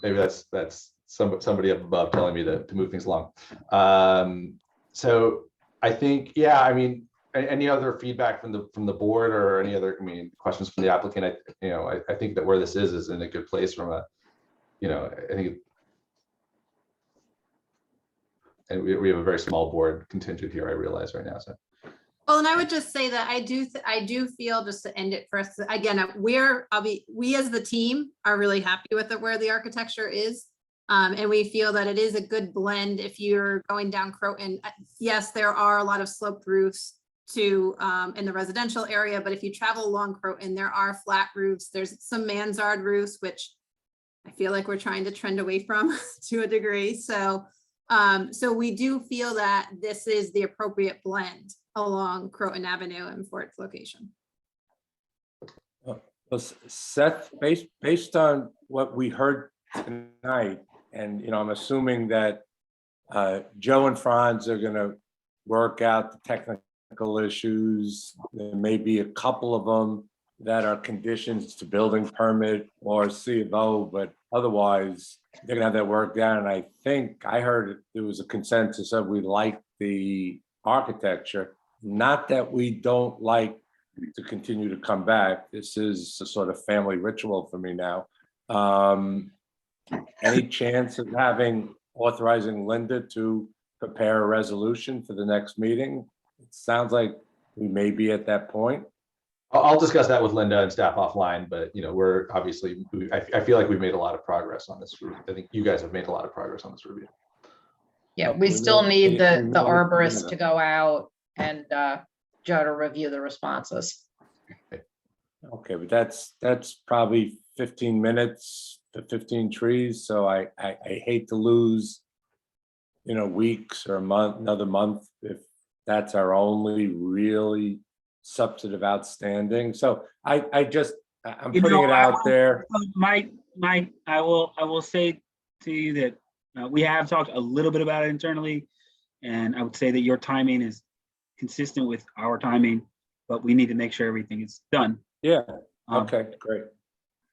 maybe that's somebody up above telling me to move things along. So I think, yeah, I mean, any other feedback from the board, or any other, I mean, questions from the applicant? I think that where this is in a good place from a, you know, I think, and we have a very small board contingent here, I realize right now, so. Well, and I would just say that I do feel, just to end it first, again, we as the team are really happy with where the architecture is. And we feel that it is a good blend if you're going down Croton. Yes, there are a lot of sloped roofs in the residential area, but if you travel along Croton, there are flat roofs. There's some mansard roofs, which I feel like we're trying to trend away from to a degree. So we do feel that this is the appropriate blend along Croton Avenue and for its location. Well, Seth, based on what we heard tonight, and, you know, I'm assuming that Joe and Franz are going to work out the technical issues. There may be a couple of them that are conditions to building permit or C of O, but otherwise they're going to have that worked out. And I think I heard there was a consensus of we like the architecture, not that we don't like to continue to come back. This is a sort of family ritual for me now. Any chance of authorizing Linda to prepare a resolution for the next meeting? It sounds like we may be at that point. I'll discuss that with Linda and staff offline, but, you know, we're obviously, I feel like we've made a lot of progress on this. I think you guys have made a lot of progress on this review. Yeah, we still need the arborist to go out and Joe to review the responses. Okay, but that's probably 15 minutes to 15 trees. So I hate to lose, you know, weeks or a month, another month, if that's our only really substantive outstanding. So I'm putting it out there. Mike, I will say to you that we have talked a little bit about it internally, and I would say that your timing is consistent with our timing, but we need to make sure everything is done. Yeah. Okay, great.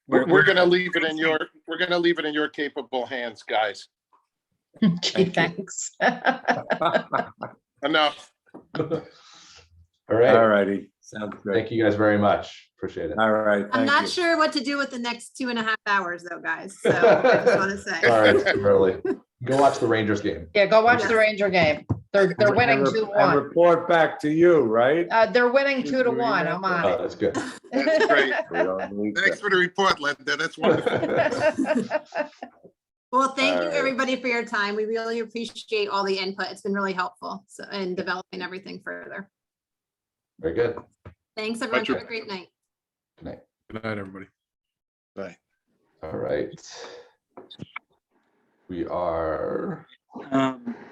We're going to leave it in your capable hands, guys. Gee, thanks. Enough. All right. All righty. Sounds great. Thank you guys very much. Appreciate it. All right. I'm not sure what to do with the next 2.5 hours though, guys. So I just want to say. Sorry, it's too early. Go watch the Rangers game. Yeah, go watch the Ranger game. They're winning 2-1. And report back to you, right? They're winning 2-1. I'm on Oh, it. that's good. That's great. Thanks for the report, Linda. That's wonderful. Well, thank you All right. everybody for your time. We really appreciate all the input. It's been really helpful in developing everything further. Very good. Thanks, everyone. Roger. Have a great night. Good night. Good night, everybody. Bye. All right. We are,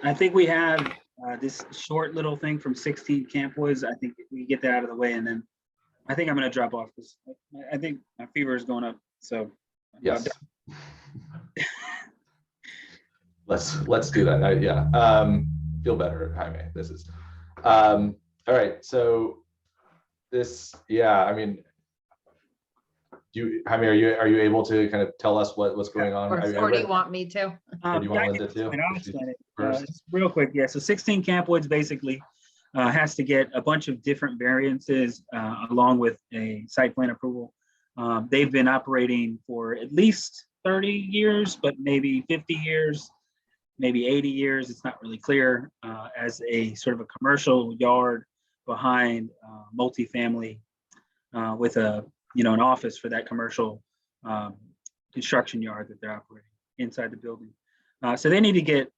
I think we have this short little thing from 16 Campwoods, I think we get that out of the way, and then I think I'm gonna drop off because I think my fever is going up, so. Yes. Let's do that. Yeah. Feel better, Jaime. This is all right. So this, yeah, I mean, Jaime, are you able to kind of tell us what's going on? Or do you want me to? Or do you want Yeah, Linda to? I'll explain it. First. Just real quick, yeah, so 16 Campwoods basically has to get a bunch of different variances along with a site plan approval. They've been operating for at least 30 years, but maybe 50 years, maybe 80 years. It's not really clear, as a sort of a commercial yard behind multifamily with an office for that commercial construction yard that they're operating inside the building. So they need to get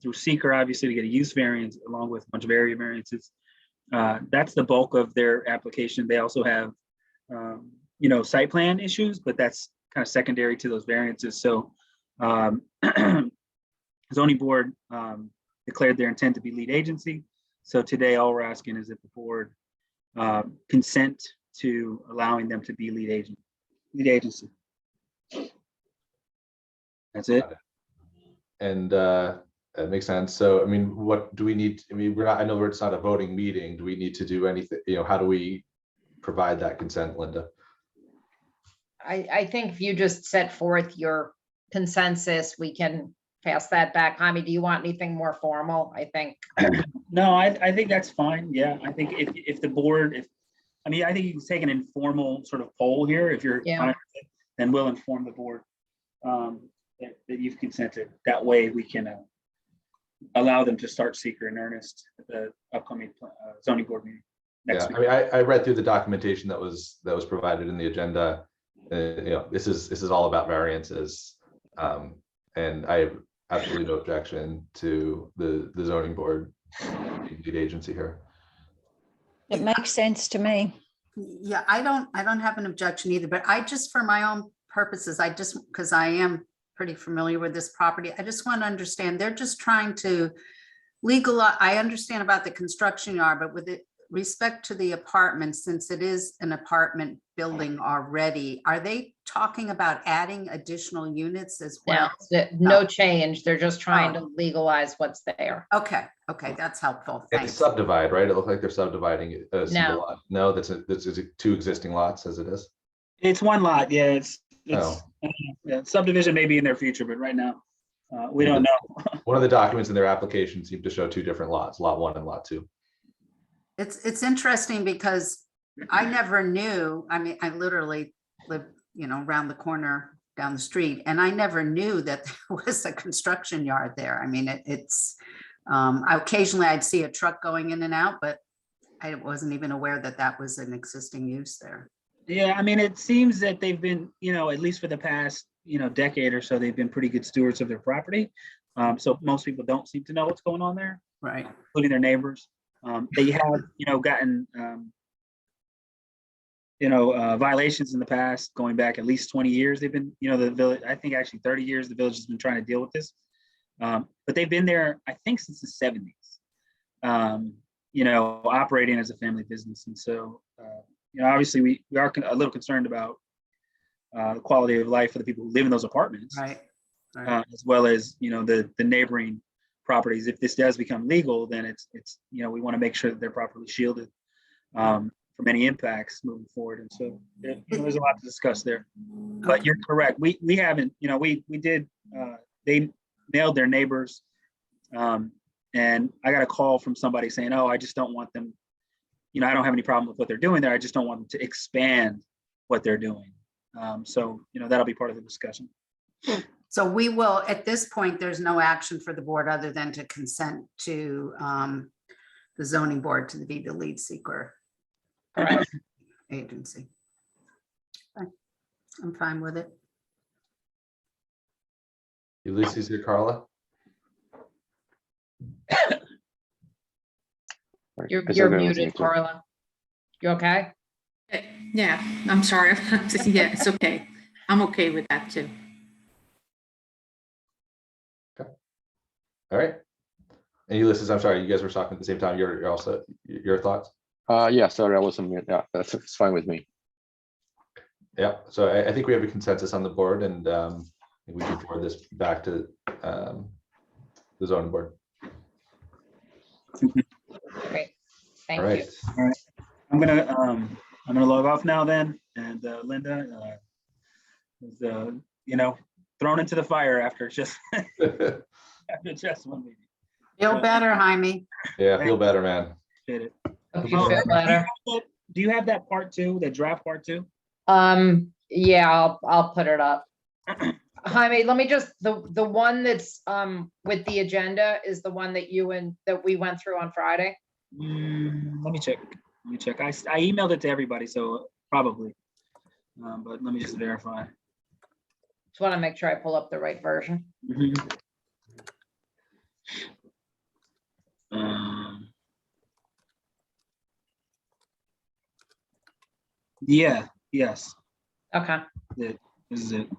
through seeker, obviously, to get a use variance along with a bunch of area variances. That's the bulk of their application. They also have site plan issues, but that's kind of secondary to those variances. So zoning board declared their intent to be lead agency. So today all we're asking is that the board consent to allowing them to be lead agency. That's it. And that makes sense. So, I mean, what do we need? I mean, I know it's not a voting meeting. Do we need to do anything? How do we provide that consent, Linda? I think if you just set forth your consensus, we can pass that back. Jaime, do you want anything more formal? I think. No, I think that's fine. Yeah, I think if the board, I think you can take an informal sort of poll here. If you're fine with it, then we'll inform the board that you've consented. That way we can allow them to start seeker in earnest at the upcoming zoning board meeting next week. I mean, I read through the documentation that was provided in the agenda. This is all about variances, and I have absolutely no objection to the zoning board being lead agency here. It makes sense to me. Yeah, I don't have an objection either, but I just, for my own purposes, because I am pretty familiar with this property, I just want to understand, they're just trying to legalize. I understand about the construction yard, but with respect to the apartment, since it is an apartment building already, are they talking about adding additional units as well? No change. They're just trying to legalize what's there. Okay, that's helpful. It's Thanks. subdivide, right? It looks like they're subdividing a single No. lot. No, that's two existing lots as it is. It's one lot. Yeah, it's Oh. Subdivision may be in their future, but right now we don't know. One of the documents in their application seemed to show two different lots, lot 1 and lot 2. It's interesting because I never knew, I mean, I literally live, around the corner down the street, and I never knew that there was a construction yard there. I mean, occasionally I'd see a truck going in and out, but I wasn't even aware that that was an existing use there. Yeah, I mean, it seems that they've been, at least for the past, decade or so, they've been pretty good stewards of their property. So most people don't seem to know what's going on there, right? Including their neighbors. They have, gotten, violations in the past, going back at least 20 years. They've been, the village, I think actually 30 years, the village has been trying to deal with this. But they've been there, I think, since the 70s, operating as a family business. And so, obviously we are a little concerned about the quality of life for the people who live in those apartments, right. As well as, the neighboring properties. If this does become legal, then it's we want to make sure that they're properly shielded from any impacts moving forward. And so there's a lot to discuss there. But you're correct. We haven't, we did, they nailed their neighbors. And I got a call from somebody saying, oh, I just don't want them, I don't have any problem with what they're doing there. I just don't want them to expand what they're doing. So, that'll be part of the discussion. So we will, at this point, there's no action for the board other than to consent to the zoning board to be the lead seeker agency. Okay. I'm fine with it. Ulysses here, Carla. You're muted, Carla. You okay? Yeah, I'm sorry. Yeah, it's okay. I'm okay with that too. Okay. All right. And Ulysses, I'm sorry, you guys were talking at the same time. You're also, your thoughts? Yeah, sorry, I wasn't mute. Yeah, it's fine with me. Yeah, so I think we have a consensus on the board, and we can forward this back to the zoning board. Great, All thank you. right. All right. I'm gonna log off now then. And Linda was thrown into the fire after just after just one meeting. Feel better, Jaime. Yeah, feel better, man. Appreciate it. Hope you feel better. Do you have that part two, the draft part two? Yeah, I'll put it up. Jaime, let me just, the one that's with the agenda is the one that we went through on Friday. Let me check. I emailed it to everybody, so probably. But let me just verify. Just want to make sure I pull up the right version. Yeah, yes, Okay, this is it.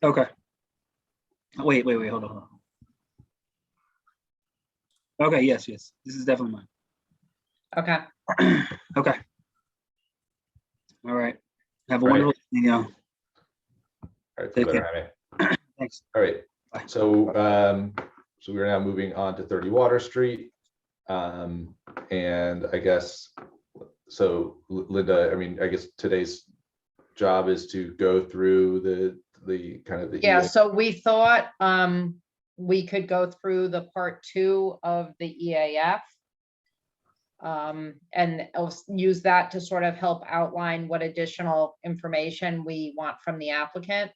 Okay. Wait, hold on. Okay, yes, this is definitely mine. okay. Okay. All right. Have a All right. wonderful evening, y'all. All right, Take feel better, Jaime. Thanks. All right, Bye. so we're now moving on to 30 Water Street. And I guess, so Linda, I mean, I guess today's job is to go through the kind of the. Yeah, so we thought we could go through the part 2 of the EAF. And use that to sort of help outline what additional information we want from the applicant.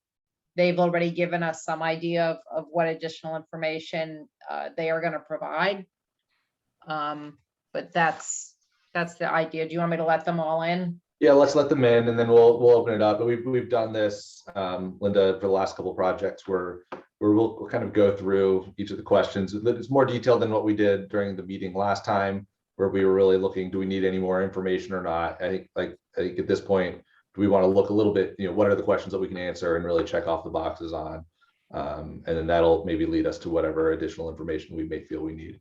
They've already given us some idea of what additional information they are going to provide. But that's the idea. Do you want me to let them all in? Yeah, let's let them in, and then we'll open it up. But we've done this, Linda, for the last couple of projects where we'll kind of go through each of the questions. It's more detailed than what we did during the meeting last time, where we were really looking, do we need any more information or not? I think at this point, do we want to look a little bit, what are the questions that we can answer and really check off the boxes on? And then that'll maybe lead us to whatever additional information we may feel we need.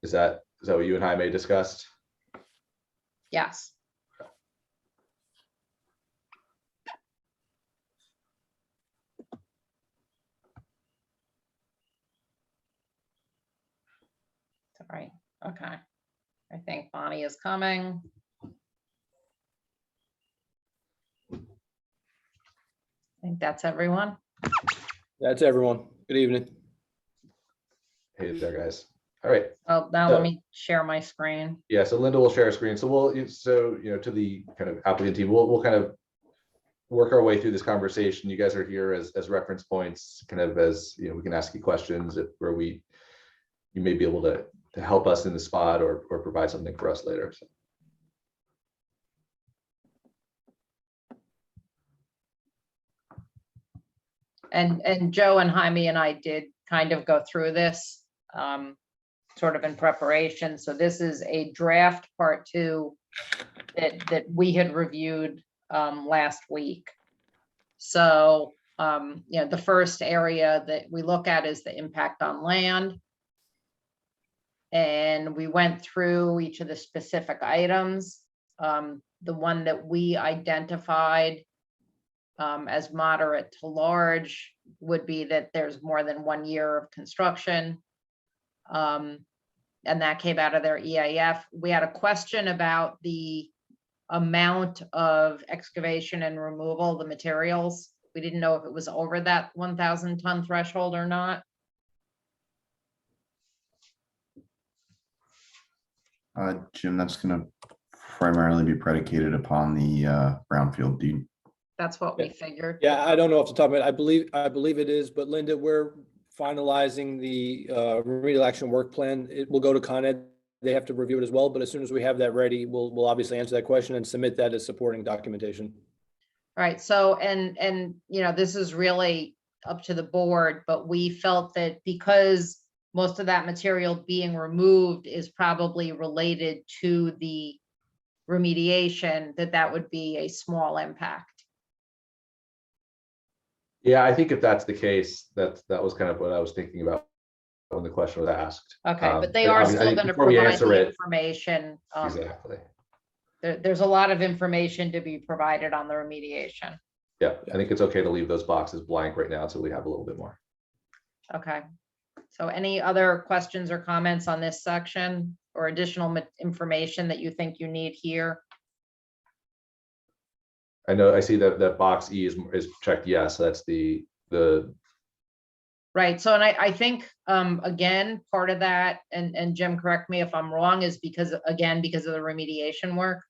Is that what you and Jaime discussed? Yes. All right, okay. I think Bonnie is coming. I think that's everyone. That's everyone. Good evening. Hey there, guys. All right. Oh, now So- let me share my screen. Yeah, so Linda will share a screen. So to the kind of applicant team, we'll kind of work our way through this conversation. You guys are here as reference points, kind of as, we can ask you questions where you may be able to help us in the spot or provide something for us later. So. And Joe and Jaime and I did kind of go through this sort of in preparation. So this is a draft part 2 that we had reviewed last week. So the first area that we look at is the impact on land. And we went through each of the specific items. The one that we identified as moderate to large would be that there's more than 1 year of construction. And that came out of their EAF. We had a question about the amount of excavation and removal, the materials. We didn't know if it was over that 1,000 ton threshold or not. Jim, that's going to primarily be predicated upon the brownfield deed. That's what we figured. Yeah, I don't know off the top of it. I believe it is, but Linda, we're finalizing the remedial action work plan. It will go to Con Ed. They have to review it as well, but as soon as we have that ready, we'll obviously answer that question and submit that as supporting documentation. All right, so, and this is really up to the board, but we felt that because most of that material being removed is probably related to the remediation, that would be a small impact. Yeah, I think if that's the case, that was kind of what I was thinking about when the question was asked. Okay, but they are I mean, I still think going to before we provide answer the it, information. exactly. There's a lot of information to be provided on the remediation. Yeah, I think it's okay to leave those boxes blank right now until we have a little bit more. Okay. So any other questions or comments on this section or additional information that you think you need here? I know, I see that box E is checked yes, so that's the Right. So, and I think, again, part of that, and Jim, correct me if I'm wrong, is because of the remediation work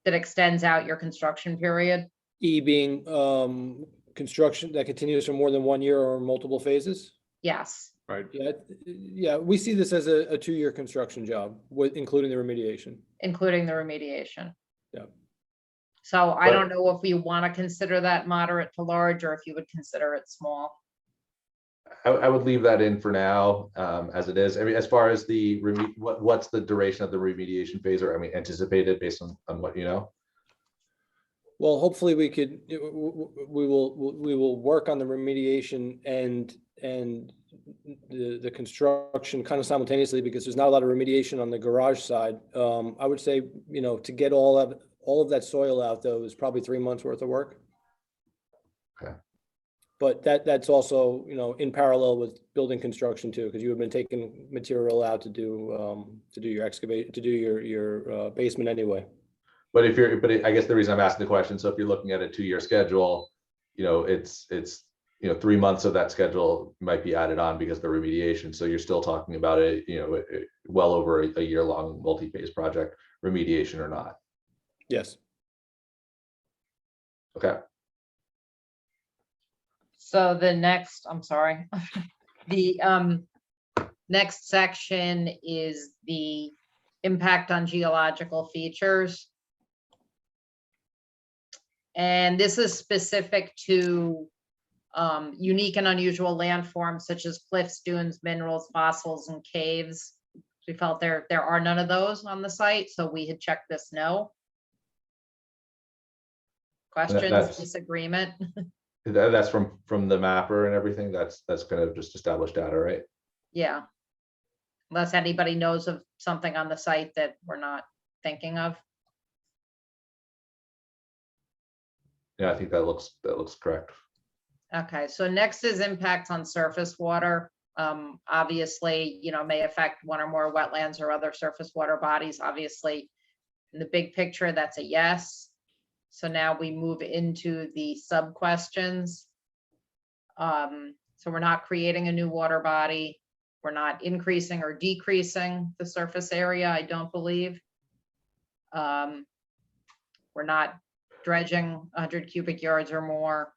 that extends out your construction period. E being construction that continues for more than 1 year or multiple phases. Yes. Right. Yeah, we see this as a 2-year construction job with including the remediation. Including the remediation. Yeah. So I don't know if we want to consider that moderate to large, or if you would consider it small. I would leave that in for now, as it is. I mean, as far as the what's the duration of the remediation phase, or I mean, anticipated based on what you know? Well, hopefully we will work on the remediation and the construction kind of simultaneously, because there's not a lot of remediation on the garage side. I would say, to get all of that soil out, though, is probably 3 months worth of work. Okay. But that's also, in parallel with building construction too, because you have been taking material out to do your excavate, to do your basement anyway. But I guess the reason I'm asking the question, so if you're looking at a 2-year schedule, it's 3 months of that schedule might be added on because of the remediation. So you're still talking about well over a year-long multi-phase project, remediation or not. Yes. Okay. So the next, I'm sorry, the next section is the impact on geological features. And this is specific to unique and unusual landforms such as cliffs, dunes, minerals, fossils, and caves. We felt there are none of those on the site, so we had checked this no. Questions, disagreement? That's from the mapper and everything. That's kind of just established data, right? Yeah. Unless anybody knows of something on the site that we're not thinking of. Yeah, I think that looks correct. Okay, so next is impacts on surface water. Obviously, may affect one or more wetlands or other surface water bodies. Obviously, in the big picture, that's a yes. So now we move into the sub questions. So we're not creating a new water body. We're not increasing or decreasing the surface area, I don't believe. We're not dredging 100 cubic yards or more.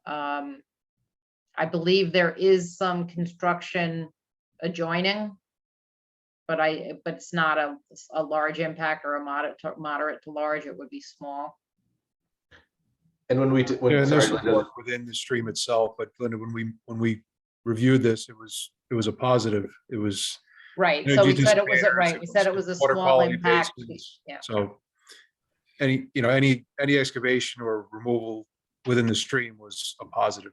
I believe there is some construction adjoining, but it's not a large impact or a moderate to large. It would be small. And when there's some work within the stream itself, but Linda, when we reviewed this, it was a positive. It was right. So we said it was right. We said it was a small impact. Yeah. So any excavation or removal within the stream was a positive.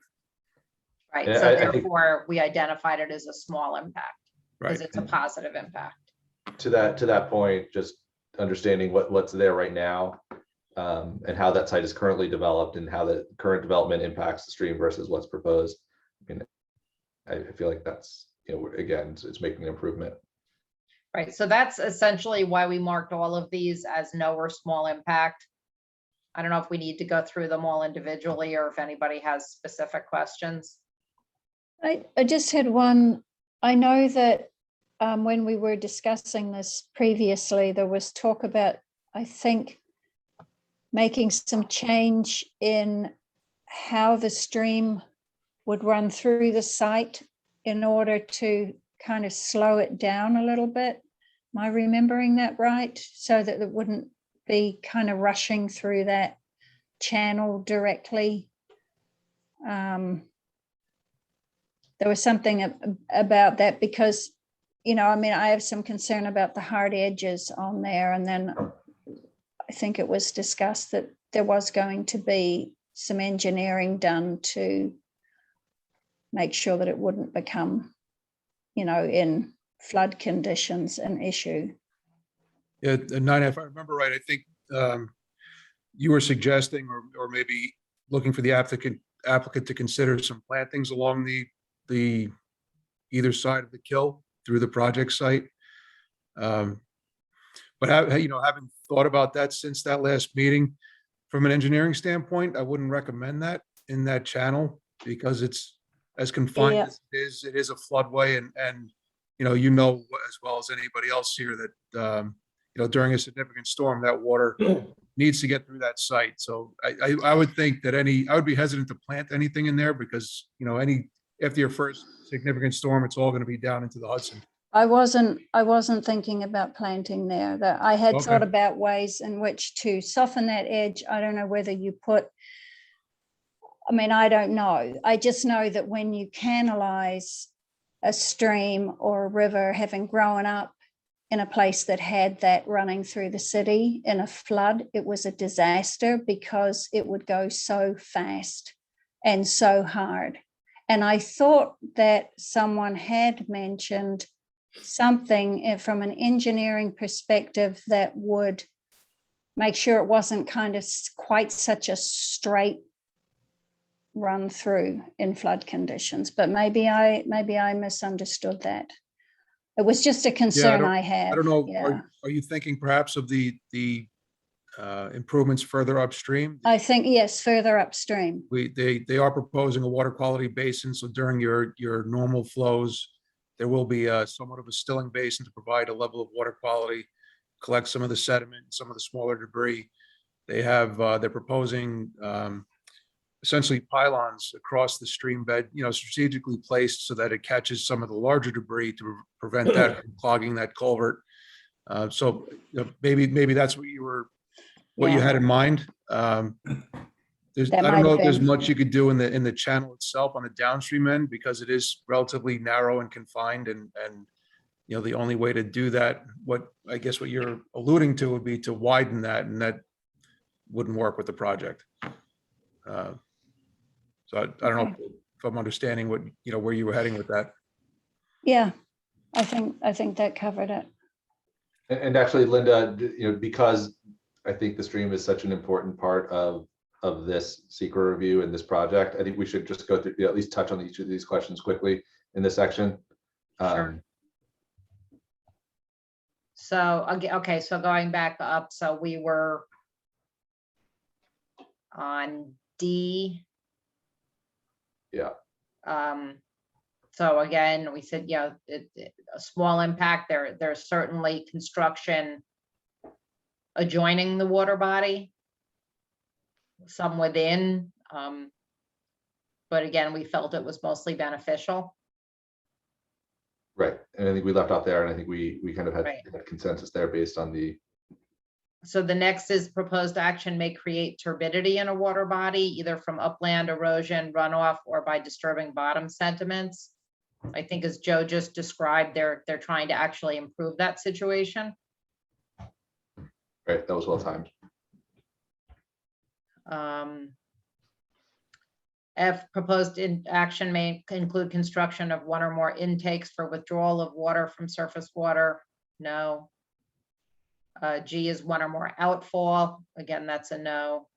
Right. So therefore, we identified it as a small impact because it's a positive impact. To that point, just understanding what's there right now, and how that site is currently developed and how the current development impacts the stream versus what's proposed. I mean, I feel like that's, again, it's making an improvement. Right. So that's essentially why we marked all of these as no or small impact. I don't know if we need to go through them all individually or if anybody has specific questions. I just had one. I know that when we were discussing this previously, there was talk about, I think, making some change in how the stream would run through the site in order to kind of slow it down a little bit. Am I remembering that right? So that it wouldn't be kind of rushing through that channel directly. There was something about that because, I have some concern about the hard edges on there. And then I think it was discussed that there was going to be some engineering done to make sure that it wouldn't become, in flood conditions, an issue. Yeah, and Nina, if I remember right, I think you were suggesting or maybe looking for the applicant to consider some plantings along the either side of the kill through the project site. But having thought about that since that last meeting, from an engineering standpoint, I wouldn't recommend that in that channel because it's as confined Yeah. as it is a floodway, and as well as anybody else here that during a significant storm, that water needs to get through that site. So I would think that I would be hesitant to plant anything in there because after your first significant storm, it's all going to be down into the Hudson. I wasn't thinking about planting there. That I had thought Okay. about ways in which to soften that edge. I don't know whether you I don't know. I just know that when you canalize a stream or a river, having grown up in a place that had that running through the city in a flood, it was a disaster because it would go so fast and so hard. And I thought that someone had mentioned something from an engineering perspective that would make sure it wasn't kind of quite such a straight run through in flood conditions, but maybe I misunderstood that. It was just a concern I had. I don't know. Yeah. Are you thinking perhaps of the improvements further upstream? I think, yes, further upstream. They are proposing a water quality basin. So during your normal flows, there will be somewhat of a stilling basin to provide a level of water quality, collect some of the sediment, some of the smaller debris. They're proposing essentially pylons across the stream bed, strategically placed so that it catches some of the larger debris to prevent that from clogging that culvert. So maybe that's what you had in mind. I don't know if there's much you could do in the channel itself on the downstream end because it is relatively narrow and confined, and the only way to do that, what you're alluding to would be to widen that, and that wouldn't work with the project. So I don't know if I'm understanding where you were heading with that. Yeah, I think that covered it. And actually, Linda, because I think the stream is such an important part of this secret review and this project, I think we should just go through, at least touch on each of these questions quickly in this section. Sure. So, okay, so going back up, so we were on D. Yeah. So again, we said, a small impact there. There's certainly construction adjoining the water body, some within, but again, we felt it was mostly beneficial. Right, and I think we left out there, and I think we kind of had Right. consensus there based on the. So the next is proposed action may create turbidity in a water body, either from upland erosion, runoff, or by disturbing bottom sediments. I think as Joe just described, they're trying to actually improve that situation. Right, that was well timed. F, proposed action may include construction of one or more intakes for withdrawal of water from surface water. No. G is one or more outfall. Again, that's a no.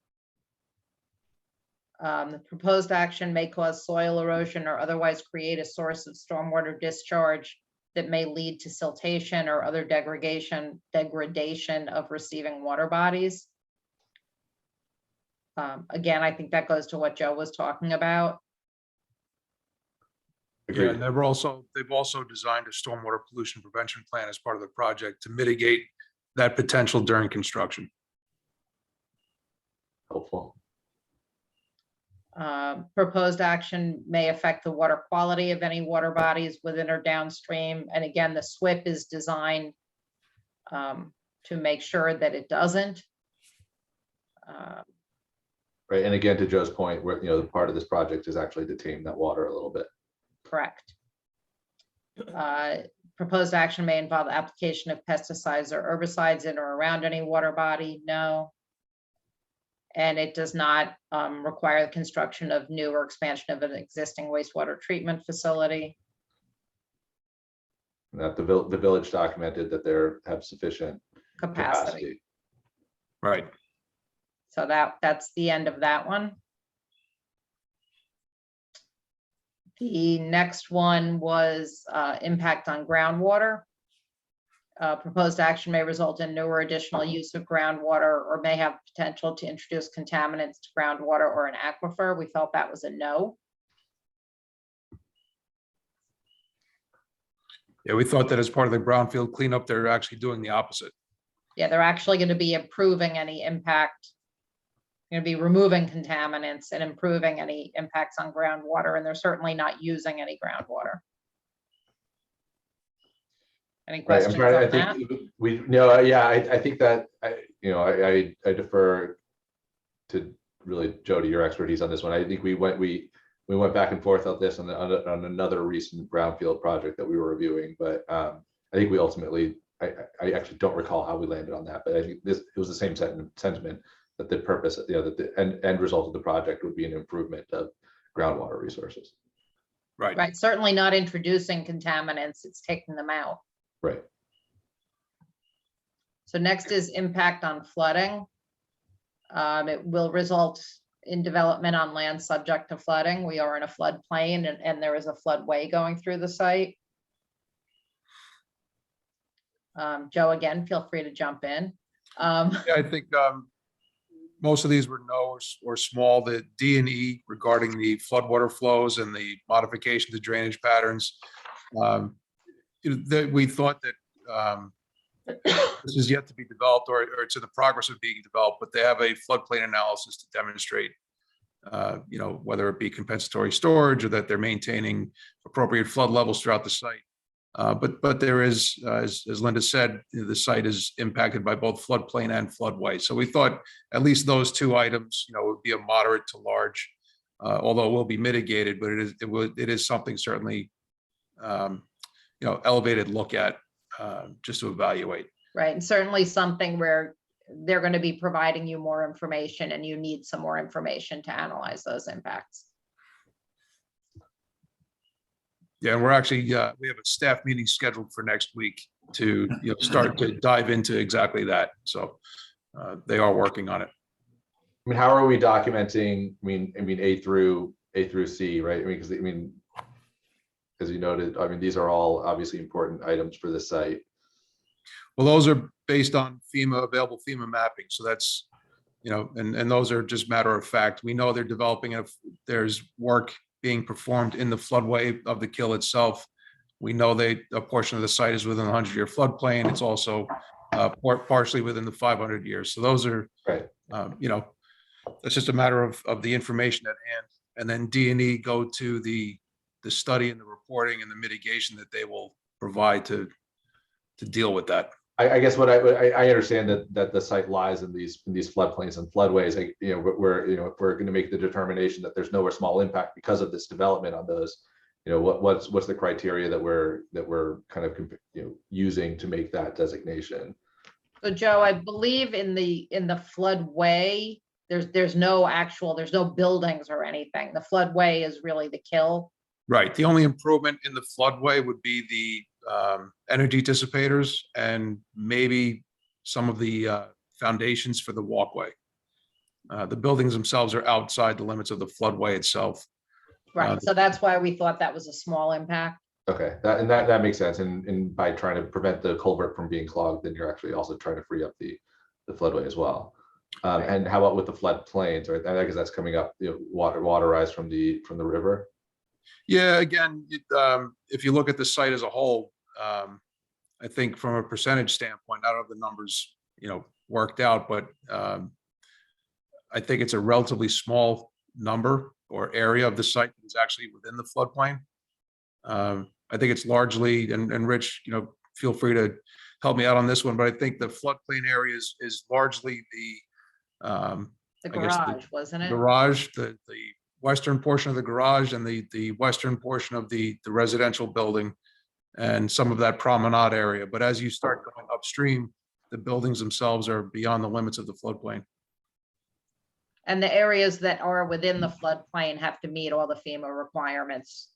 The proposed action may cause soil erosion or otherwise create a source of stormwater discharge that may lead to siltation or other degradation of receiving water bodies. Again, I think that goes to what Joe was talking about. Yeah, and they've also designed a stormwater pollution prevention plan as part of the project to mitigate that potential during construction. Helpful. Proposed action may affect the water quality of any water bodies within or downstream. And again, the SWIP is designed to make sure that it doesn't. Right, and again, to Joe's point, where the part of this project is actually to tame that water a little bit. Correct. Proposed action may involve application of pesticides or herbicides in or around any water body. No. And it does not require the construction of new or expansion of an existing wastewater treatment facility. That the village documented that they have sufficient Capacity. Right. So that's the end of that one. The next one was impact on groundwater. Proposed action may result in new or additional use of groundwater or may have potential to introduce contaminants to groundwater or an aquifer. We felt that was a no. Yeah, we thought that as part of the brownfield cleanup, they're actually doing the opposite. Yeah, they're actually going to be improving any impact. Going to be removing contaminants and improving any impacts on groundwater, and they're certainly not using any groundwater. Any Right, questions I'm trying, on I that? think we, no, yeah, I think that, I defer to really Jody, your expertise on this one. I think we went back and forth on this on another recent brownfield project that we were reviewing, but I think we ultimately, I actually don't recall how we landed on that, but I think it was the same sentiment that the purpose, that the end result of the project would be an improvement of groundwater resources. Right. Right, certainly not introducing contaminants, it's taking them out. Right. So next is impact on flooding. It will result in development on land subject to flooding. We are in a floodplain and there is a floodway going through the site. Joe, again, feel free to jump in. Yeah, I think most of these were no or small. The D and E regarding the floodwater flows and the modification to drainage patterns. That we thought that this is yet to be developed or it's in the progress of being developed, but they have a floodplain analysis to demonstrate, whether it be compensatory storage or that they're maintaining appropriate flood levels throughout the site. But there is, as Linda said, the site is impacted by both floodplain and floodway. So we thought at least those two items, would be a moderate to large, although it will be mitigated, but it is something certainly, elevated look at just to evaluate. Right, and certainly something where they're going to be providing you more information and you need some more information to analyze those impacts. Yeah, and we're actually, we have a staff meeting scheduled for next week to start to dive into exactly that. So they are working on it. I mean, how are we documenting, I mean, A through C, right? Because as you noted, these are all obviously important items for the site. Well, those are based on available FEMA mapping. So that's, and those are just matter of fact. We know they're developing, there's work being performed in the floodway of the kill itself. We know a portion of the site is within the 100-year floodplain. It's also partially within the 500 years. So those are, right. That's just a matter of the information at hand. And then D&E go to the study and the reporting and the mitigation that they will provide to deal with that. I guess what I understand that the site lies in these floodplains and floodways. Where if we're going to make the determination that there's no or small impact because of this development on those, what's the criteria that we're kind of using to make that designation? So Joe, I believe in the floodway, there's no buildings or anything. The floodway is really the kill. Right. The only improvement in the floodway would be the energy dissipators and maybe some of the foundations for the walkway. The buildings themselves are outside the limits of the floodway itself. Right. So that's why we thought that was a small impact. Okay, that makes sense. And by trying to prevent the culvert from being clogged, then you're actually also trying to free up the floodway as well. And how about with the floodplains? Right, I guess that's coming up. Water rise from the river. Yeah, again, if you look at the site as a whole, I think from a percentage standpoint, I don't have the numbers, worked out, but I think it's a relatively small number or area of the site that is actually within the floodplain. I think it's largely, and Rich, feel free to help me out on this one, but I think the floodplain area is largely the garage, wasn't it? Garage, the western portion of the garage and the western portion of the residential building and some of that promenade area. But as you start going upstream, the buildings themselves are beyond the limits of the floodplain. And the areas that are within the floodplain have to meet all the FEMA requirements.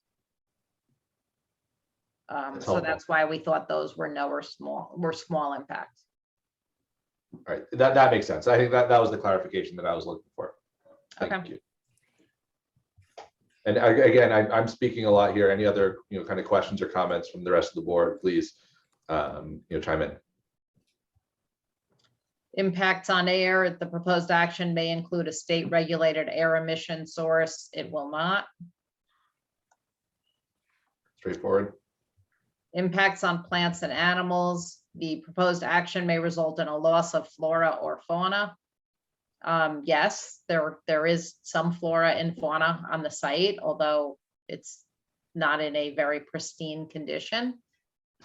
That's So helpful. that's why we thought those were small impacts. All right, that makes sense. I think that was the clarification that I was looking for. Thank Okay. you. And again, I'm speaking a lot here. Any other, kind of questions or comments from the rest of the board, please, chime in. Impacts on air, the proposed action may include a state regulated air emission source. It will not. Straightforward. Impacts on plants and animals. The proposed action may result in a loss of flora or fauna. Yes, there is some flora and fauna on the site, although it's not in a very pristine condition.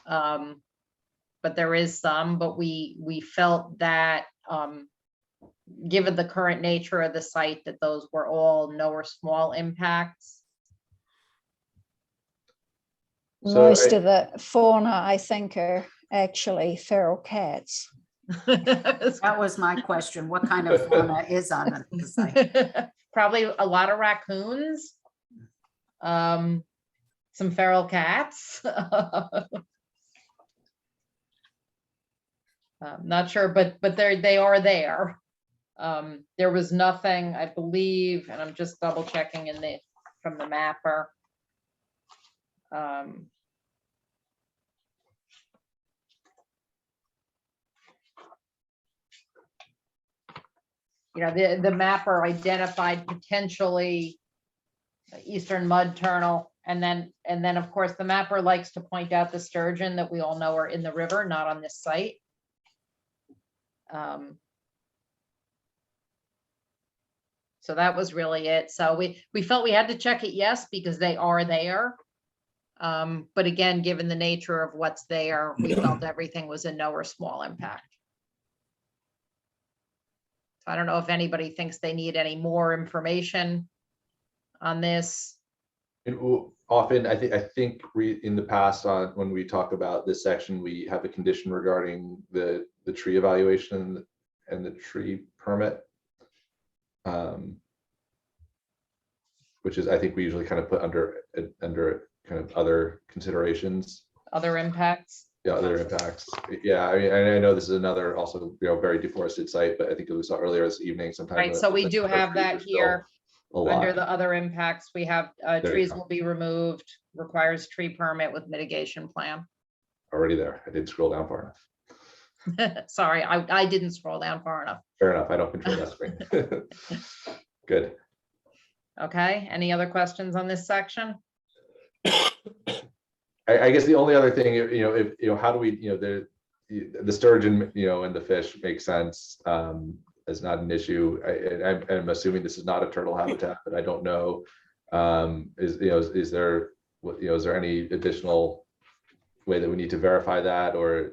But there is some, but we felt that given the current nature of the site, that those were all no or small impacts. Most of the fauna, I think, are actually feral cats. That was my question. What kind of fauna is on the site? Probably a lot of raccoons, some feral cats. Not sure, but they are there. There was nothing, I believe, and I'm just double checking from the mapper. The mapper identified potentially eastern mud turtle, and then of course the mapper likes to point out the sturgeon that we all know are in the river, not on this site. So that was really it. So we felt we had to check it, yes, because they are there. But again, given the nature of what's there, we felt everything was a no or small impact. So I don't know if anybody thinks they need any more information on this. Often, I think in the past, when we talk about this section, we have a condition regarding the tree evaluation and the tree permit, which is, I think we usually kind of put under kind of other considerations. Other impacts. Yeah, other impacts. Yeah, I mean, I know this is another also, very deforested site, but I think we saw earlier this evening sometimes. Right, so we do have that here. Under the other impacts, we have trees will be removed, requires tree permit with mitigation plan. Already there. I didn't scroll down far enough. Sorry, I didn't scroll down far enough. Fair enough. I don't control that screen. Good. Okay, any other questions on this section? I guess the only other thing, how do we, the sturgeon, and the fish makes sense. It's not an issue. I'm assuming this is not a turtle habitat, but I don't know. Is there any additional way that we need to verify that, or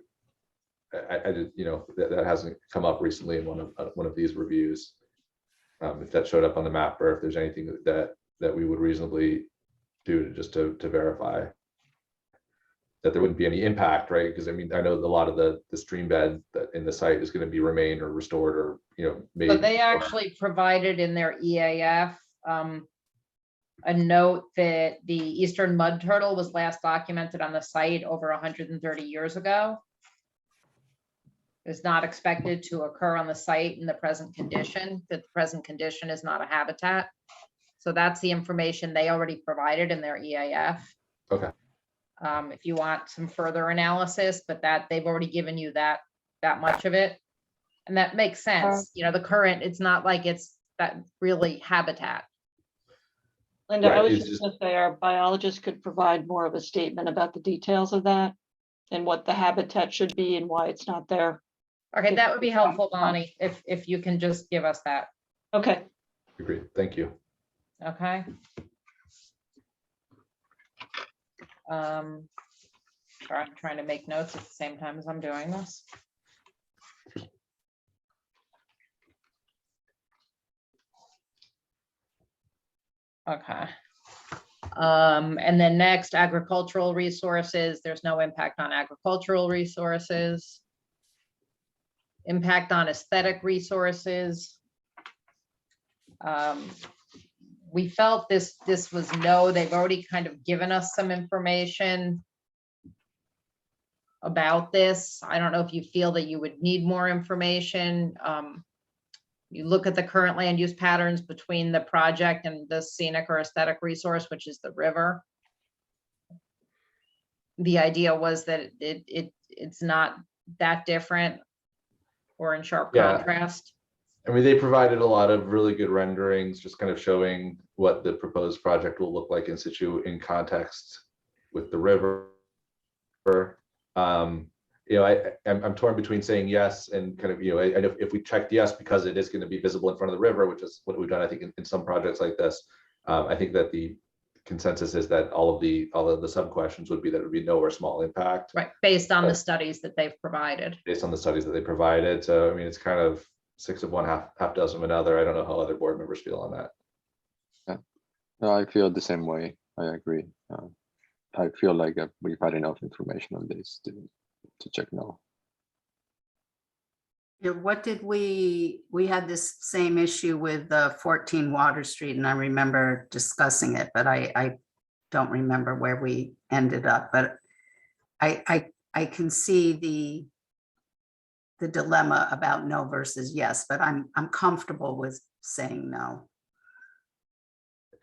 that hasn't come up recently in one of these reviews? If that showed up on the map, or if there's anything that we would reasonably do to verify that there wouldn't be any impact, right? Because I mean, I know a lot of the stream bed that in the site is going to be remain or restored, or made. But they actually provided in their EAF a note that the eastern mud turtle was last documented on the site over 130 years ago. Is not expected to occur on the site in the present condition, that the present condition is not a habitat. So that's the information they already provided in their EAF. Okay. If you want some further analysis, but that they've already given you that much of it. And that makes sense. The current, it's not like it's that really habitat. Linda, Right, I was it's just gonna say our biologist could provide more of a statement about the details of that and what the habitat should be and why it's not there. Okay, that would be helpful, Bonnie, if you can just give us that. Okay. Agreed. Thank you. Okay. Sorry, I'm trying to make notes at the same time as I'm doing this. Okay. And then next, agricultural resources. There's no impact on agricultural resources. Impact on aesthetic resources. We felt this was no, they've already kind of given us some information about this. I don't know if you feel that you would need more information. You look at the current land use patterns between the project and the scenic or aesthetic resource, which is the river. The idea was that it's not that different or in sharp Yeah. contrast. I mean, they provided a lot of really good renderings, just kind of showing what the proposed project will look like in situ in context with the river. You know, I'm torn between saying yes and kind of, you know, and if we checked yes, because it is going to be visible in front of the river, which is what we've done, I think, in some projects like this, I think that the consensus is that all of the sub questions would be that it would be no or small impact. Right, based on the studies that they've provided. Based on the studies that they provided. So, I mean, it's kind of 6 of one, half dozen of another. I don't know how other board members feel on that. Yeah, no, I feel the same way. I agree. I feel like we've had enough information on this to check no. Yeah, what did we had this same issue with 14 Water Street, and I remember discussing it, but I don't remember where we ended up. But I can see the dilemma about no versus yes, but I'm comfortable with saying no.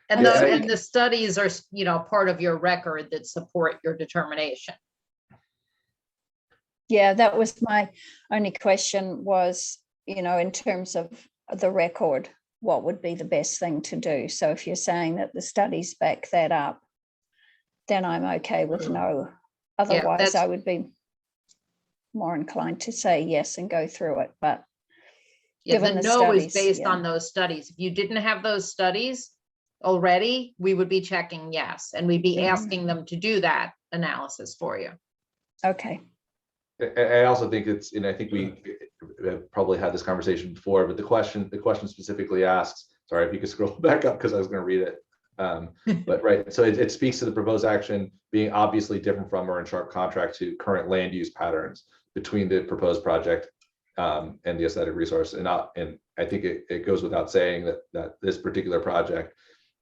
And the studies are, you know, part of your record that support your determination. Yeah, that was my only question was, you know, in terms of the record, what would be the best thing to do? So if you're saying that the studies back that up, then I'm okay with no. Otherwise, I would be more inclined to say yes and go through it. But yeah, the no is studies, based on those studies. If you didn't have those studies already, we would be checking yes, and we'd be asking them to do that analysis for you. Okay. I also think it's, and I think we have probably had this conversation before, but the question specifically asks, sorry, if you could scroll back up because I was going to read it. But right, so it speaks to the proposed action being obviously different from or in sharp contrast to current land use patterns between the proposed project and the aesthetic resource. And I think it goes without saying that this particular project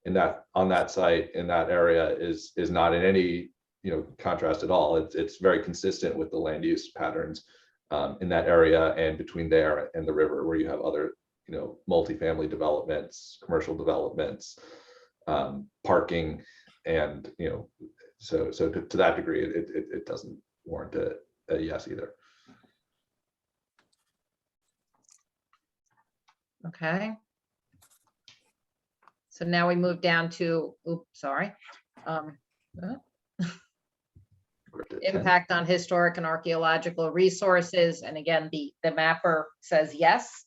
on that site in that area is not in any, you know, contrast at all. It's very consistent with the land use patterns in that area and between there and the river, where you have other, you know, multifamily developments, commercial developments, parking, and, you know, so to that degree, it doesn't warrant a yes either. Okay. So now we move down to, oops, sorry. Impact on historic and archaeological resources. And again, the mapper says yes.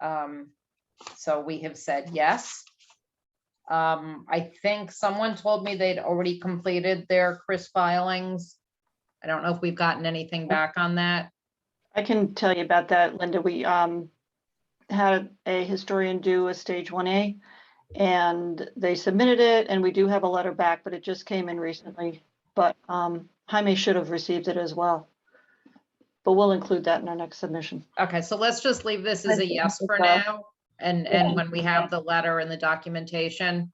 So we have said yes. I think someone told me they'd already completed their CRIS filings. I don't know if we've gotten anything back on that. I can tell you about that, Linda. We had a historian do a stage 1A and they submitted it, and we do have a letter back, but it just came in recently. But Jaime should have received it as well. But we'll include that in our next submission. Okay, so let's just leave this as a yes for now. And when we have the letter and the documentation.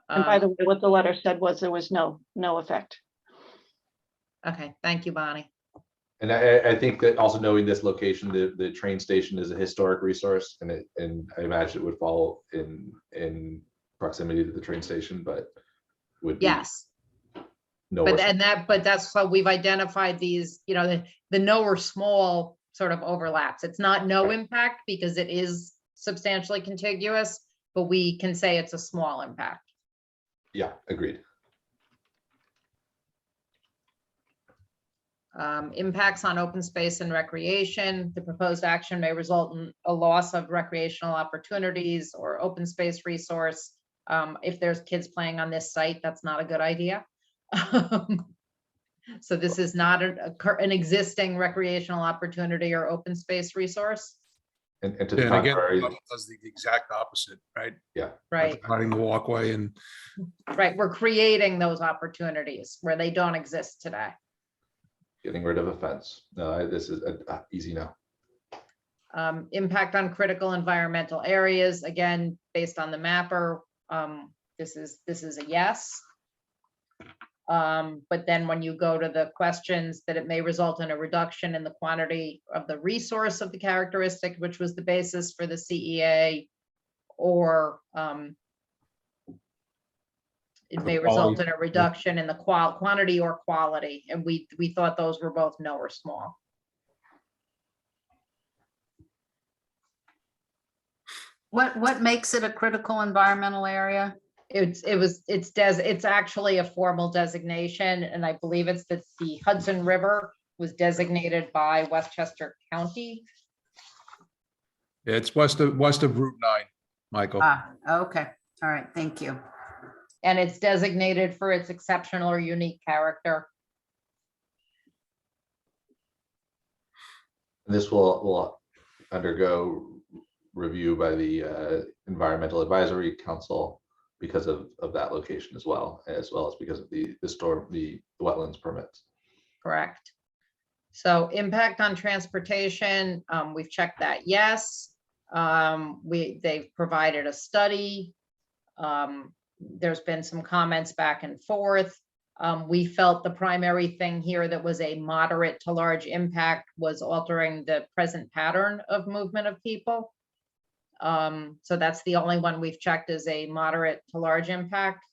And by the way, what the letter said was there was no effect. Okay, thank you, Bonnie. And I think that also knowing this location, the train station is a historic resource, and I imagine it would fall in proximity to the train station, but would be yes. No, but that's why we've identified these, you know, the no or small sort of overlaps. It's not no impact because it is substantially contiguous, but we can say it's a small impact. Yeah, agreed. Impacts on open space and recreation. The proposed action may result in a loss of recreational opportunities or open space resource. If there's kids playing on this site, that's not a good idea. So this is not an existing recreational opportunity or open space resource. And to the contrary, again, does the exact opposite, right? Yeah. Right. Providing the walkway and. Right. We're creating those opportunities where they don't exist today. Getting rid of a fence. No, this is an easy no. Impact on critical environmental areas, again, based on the mapper, this is a yes. But then when you go to the questions that it may result in a reduction in the quantity of the resource of the characteristic, which was the basis for the CEA, or it may result in a reduction in the quantity or quality, and we thought those were both no or small. What makes it a critical environmental area? It's actually a formal designation, and I believe it's that the Hudson River was designated by Westchester County. Yeah, it's west of Route 9, Michael. Ah, okay. All right. Thank you. And it's designated for its exceptional or unique character. This will undergo review by the Environmental Advisory Council because of that location as well as because of the wetlands permits. Correct. So impact on transportation, we've checked that, yes. They've provided a study. There's been some comments back and forth. We felt the primary thing here that was a moderate to large impact was altering the present pattern of movement of people. So that's the only one we've checked as a moderate to large impact.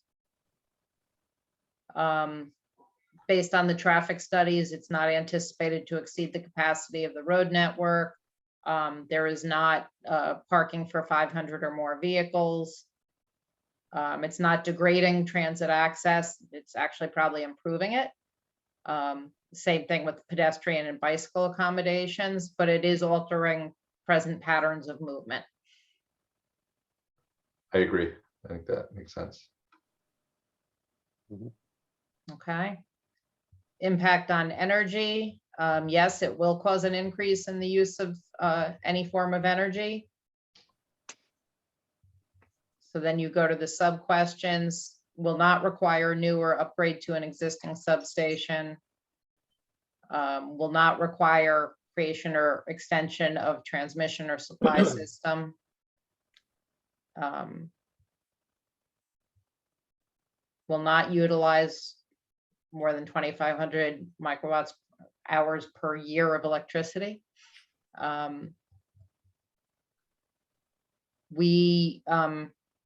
Based on the traffic studies, it's not anticipated to exceed the capacity of the road network. There is not parking for 500 or more vehicles. It's not degrading transit access. It's actually probably improving it. Same thing with pedestrian and bicycle accommodations, but it is altering present patterns of movement. I agree. I think that makes sense. Okay. Impact on energy. Yes, it will cause an increase in the use of any form of energy. So then you go to the sub questions, will not require new or upgrade to an existing substation. Will not require creation or extension of transmission or supply system. Will not utilize more than 2,500 microwatts hours per year of electricity.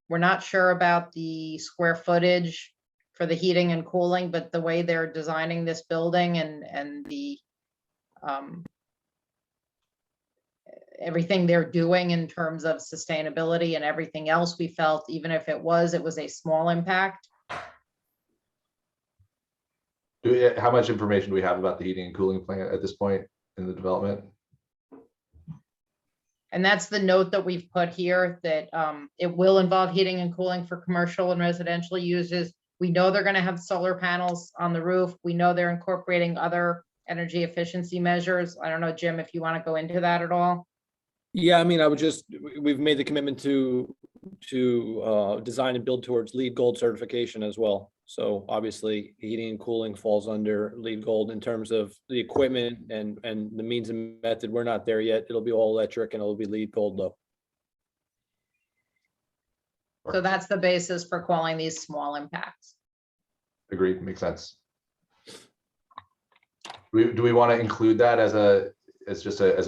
We're not sure about the square footage for the heating and cooling, but the way they're designing this building and the everything they're doing in terms of sustainability and everything else, we felt even if it was a small impact. How much information do we have about the heating and cooling plant at this point in the development? And that's the note that we've put here, that it will involve heating and cooling for commercial and residential uses. We know they're going to have solar panels on the roof. We know they're incorporating other energy efficiency measures. I don't know, Jim, if you want to go into that at all. Yeah, I mean, we've made the commitment to design and build towards LEED Gold certification as well. So obviously heating and cooling falls under LEED Gold in terms of the equipment and the means and method. We're not there yet. It'll be all electric and it'll be LEED Gold though. So that's the basis for calling these small impacts. Agreed, makes sense. Do we want to include that as a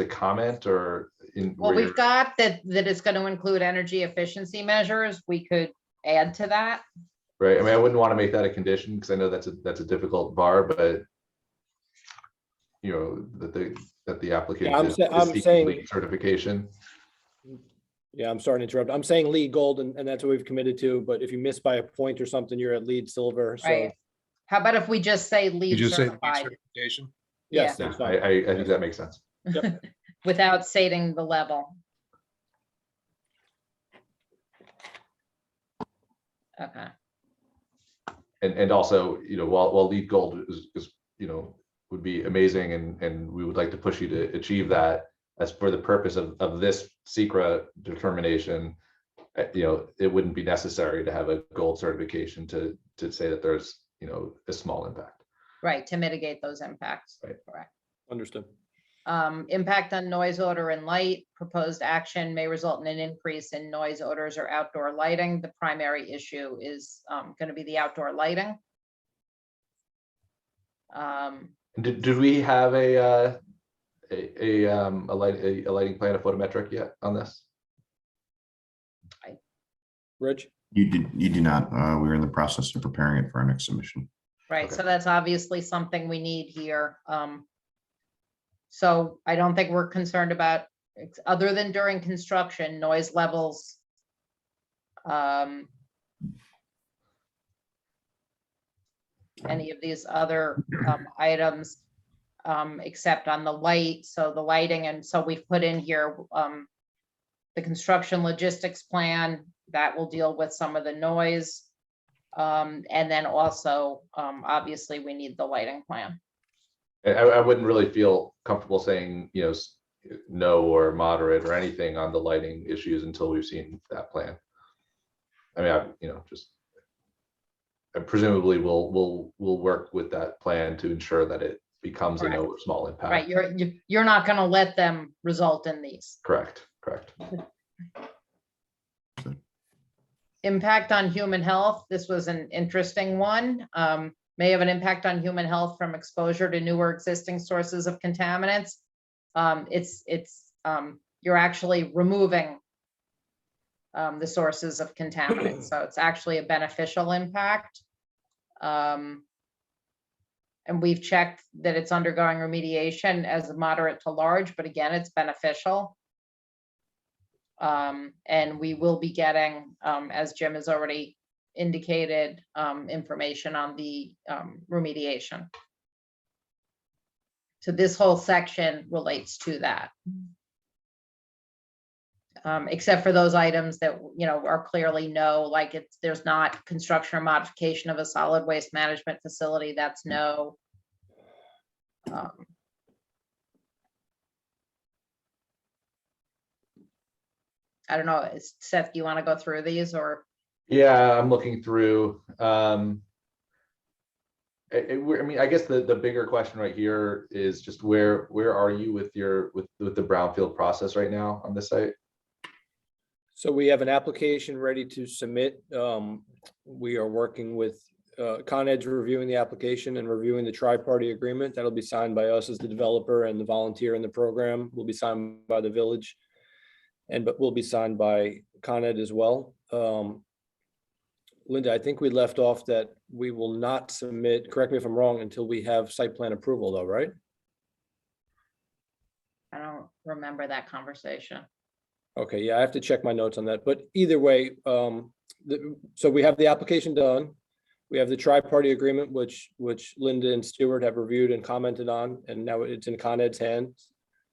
comment or in? Well, we've got that it's going to include energy efficiency measures. We could add to that. Right. I mean, I wouldn't want to make that a condition because I know that's a difficult bar, but you know, that the applicant is seeking LEED certification. Yeah, I'm sorry to interrupt. I'm saying LEED Gold and that's what we've committed to, but if you miss by a point or something, you're at LEED Silver. So right. How about if we just say LEED certified? Certification? Yes, Yeah. that's fine. I think that makes sense. Yep. Without stating the level. Okay. And also, you know, while LEED Gold is you know, would be amazing and we would like to push you to achieve that as for the purpose of this SECRA determination, you know, it wouldn't be necessary to have a gold certification to say that there's, you know, a small impact. Right, to mitigate those impacts. Right. Correct. Understood. Impact on noise, odor, and light. Proposed action may result in an increase in noise, odors, or outdoor lighting. The primary issue is going to be the outdoor lighting. Did we have a lighting plan, a photometric yet on this? Rich? You do not. We were in the process of preparing it for our next submission. Right, Okay. so that's obviously something we need here. So I don't think we're concerned about, other than during construction, noise levels. Any of these other items, except on the light, so the lighting, and so we've put in here the construction logistics plan, that will deal with some of the noise. And then also, obviously, we need the lighting plan. I wouldn't really feel comfortable saying, no or moderate or anything on the lighting issues until we've seen that plan. I mean, presumably we'll work with that plan to ensure that it becomes a no small impact. Right, you're not going to let them result in these. Correct. Impact on human health. This was an interesting one. May have an impact on human health from exposure to new or existing sources of contaminants. You're actually removing the sources of contaminants, so it's actually a beneficial impact. And we've checked that it's undergoing remediation as a moderate to large, but again, it's beneficial. And we will be getting, as Jim has already indicated, information on the remediation. So this whole section relates to that. Except for those items that, are clearly no, like there's not construction or modification of a solid waste management facility, that's no. I don't know, Seth, do you want to go through these or? Yeah, I'm looking through. I guess the bigger question right here is just where are you with the brownfield process right now on this site? So we have an application ready to submit. We are working with Con Ed's reviewing the application and reviewing the tri-party agreement. That'll be signed by us as the developer, and the volunteer in the program will be signed by the village, but will be signed by Con Ed as well. Linda, I think we left off that we will not submit, correct me if I'm wrong, until we have site plan approval though, right? I don't remember that conversation. Okay, yeah, I have to check my notes on that, but either way, so we have the application done. We have the tri-party agreement, which Linda and Stuart have reviewed and commented on, and now it's in Con Ed's hands.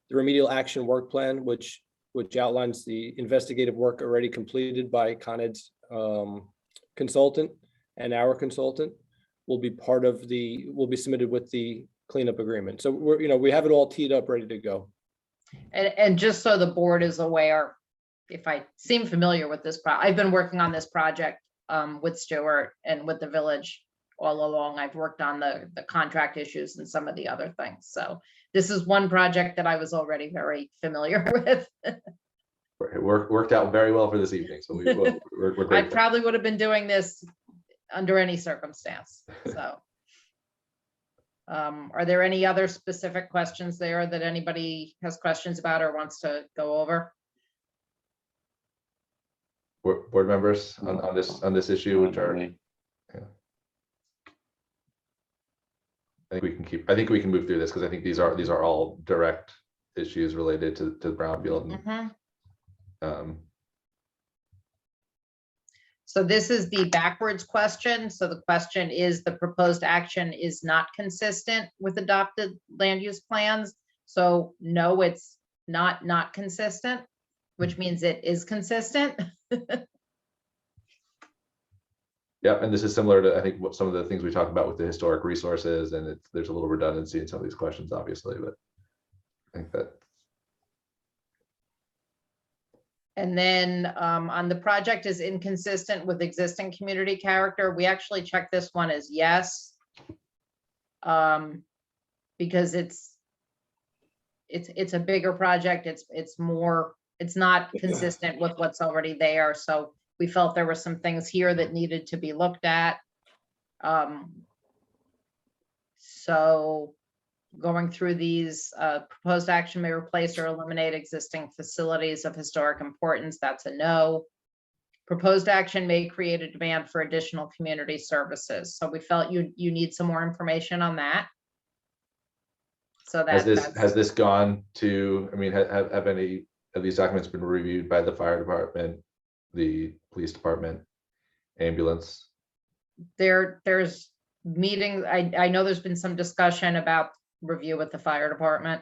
The remedial action work plan, which outlines the investigative work already completed by Con Ed's consultant and our consultant, will be submitted with the cleanup agreement. So we have it all teed up, ready to go. And just so the board is aware, if I seem familiar with this, I've been working on this project with Stuart and with the village all along. I've worked on the contract issues and some of the other things. So this is one project that I was already very familiar with. It worked out very well for this evening. So we're I grateful. probably would have been doing this under any circumstance. So are there any other specific questions there that anybody has questions about or wants to go over? Board members on this issue, which are, yeah. I think we can move through this because I think these are all direct issues related to brownfield. So this is the backwards question. So the question is, the proposed action is not consistent with adopted land use plans. So no, it's not consistent, which means it is consistent. Yeah, and this is similar to, I think, what some of the things we talked about with the historic resources, and there's a little redundancy in some of these questions, obviously, but I think that. And then on the project is inconsistent with existing community character. We actually checked this one as yes. Because it's a bigger project. It's not consistent with what's already there. So we felt there were some things here that needed to be looked at. So going through these, proposed action may replace or eliminate existing facilities of historic importance. That's a no. Proposed action may create a demand for additional community services. So we felt you need some more information on that. So Has that's this gone to, I mean, have any of these documents been reviewed by the fire department, the police department, ambulance? there's meetings. I know there's been some discussion about review with the fire department.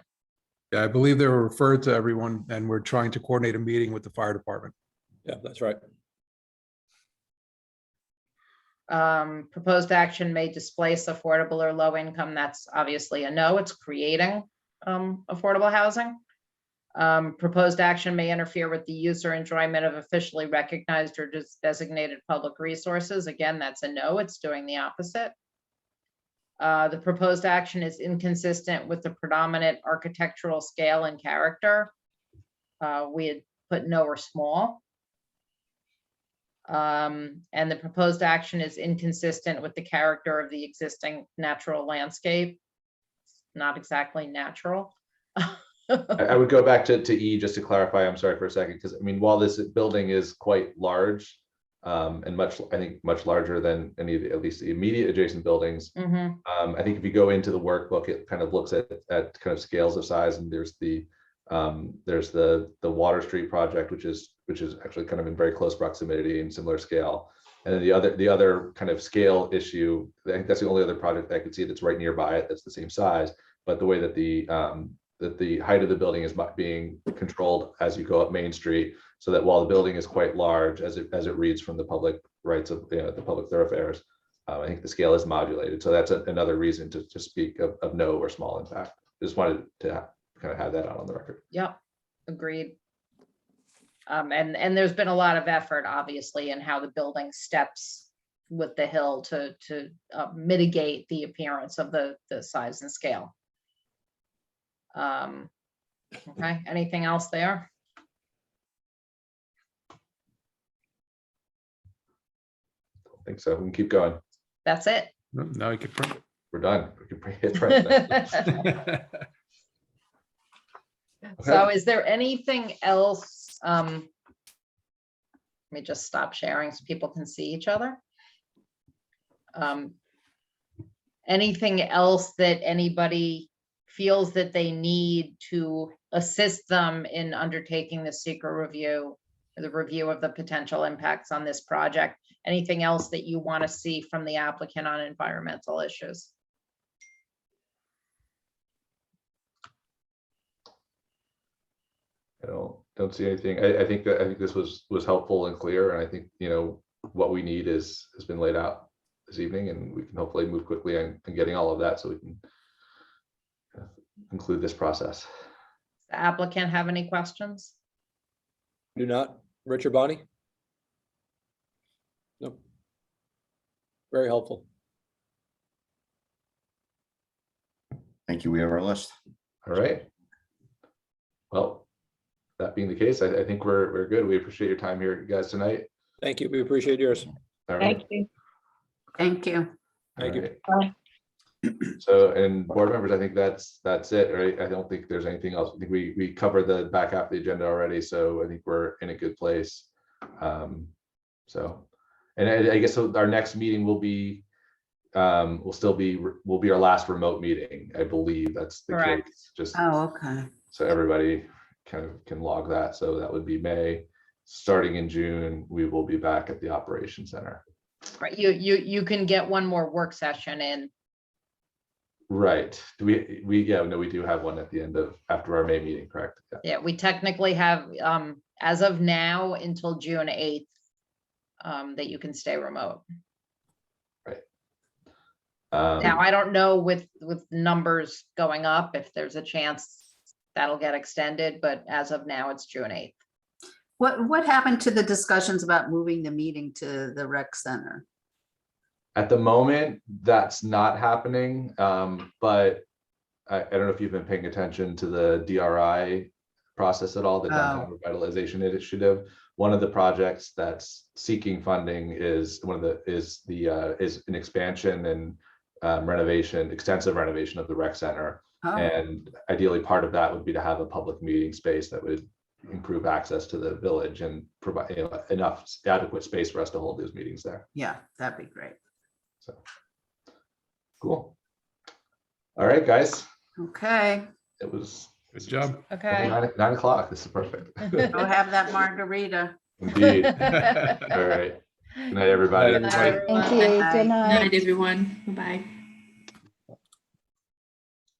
Yeah, I believe they were referred to everyone, and we're trying to coordinate a meeting with the fire department. Yeah, that's right. Proposed action may displace affordable or low income. That's obviously a no. It's creating affordable housing. Proposed action may interfere with the use or enjoyment of officially recognized or designated public resources. Again, that's a no. It's doing the opposite. The proposed action is inconsistent with the predominant architectural scale and character. We had put no or small. And the proposed action is inconsistent with the character of the existing natural landscape. Not exactly natural. I would go back to E just to clarify. I'm sorry for a second, because I mean, while this building is quite large and I think much larger than any of the, at least the immediate adjacent buildings. I think if you go into the workbook, it kind of looks at kind of scales of size, and there's the Water Street project, which is actually kind of in very close proximity and similar scale. And then the other kind of scale issue, I think that's the only other project I could see that's right nearby it that's the same size, but the way that the height of the building is being controlled as you go up Main Street, so that while the building is quite large as it reads from the public rights of the public thoroughfares, I think the scale is modulated. So that's another reason to speak of no or small impact. Just wanted to kind of have that on the record. Yep, agreed. And there's been a lot of effort, obviously, in how the building steps with the hill to mitigate the appearance of the size and scale. Okay, anything else there? I think so. We can keep going. That's it. Now you can print. We're done. We can hit print. So is there anything else? Let me just stop sharing so people can see each other. Anything else that anybody feels that they need to assist them in undertaking the secret review, or the review of the potential impacts on this project? Anything else that you want to see from the applicant on environmental issues? I don't see anything. I think this was helpful and clear, and I think what we need has been laid out this evening, and we can hopefully move quickly on getting all of that so we can conclude this process. Does the applicant have any questions? Do not. Richard Bonnie? No. Very helpful. Thank you. We have our list. All right. Well, that being the case, I think we're good. We appreciate your time here, guys, tonight. Thank you. We appreciate yours. All right. Thank you. Thank you. Thank you. Right. So, and board members, I think that's it, right? I don't think there's anything else. I think we covered the back half of the agenda already, so I think we're in a good place. So, and I guess so our next meeting will be will be our last remote meeting. I believe that's the Correct. case. Just Okay. so everybody kind of can log that. So that would be May. Starting in June, we will be back at the Operations Center. Right, you can get one more work session in. Right. Do we do have one at the end of after our May meeting, correct? Yeah, we technically have, as of now, until June 8th, that you can stay remote. Right. Now, I don't know with numbers going up, if there's a chance that'll get extended, but as of now, it's June 8th. What happened to the discussions about moving the meeting to the rec center? At the moment, that's not happening, but I don't know if you've been paying attention to the DRI process at all, the Oh. Downtown Revitalization Initiative. One of the projects that's seeking funding is an expansion and extensive renovation of the rec center. Oh. And ideally, part of that would be to have a public meeting space that would improve access to the village and provide enough adequate space for us to hold those meetings there. Yeah, that'd be great. So, cool. All right, guys. Okay, It was Good job. Okay. 9 o'clock. This is perfect. go have that margarita. Indeed. All right. Good night, everybody. Thank you. Good Good night. night, everyone. Bye-bye.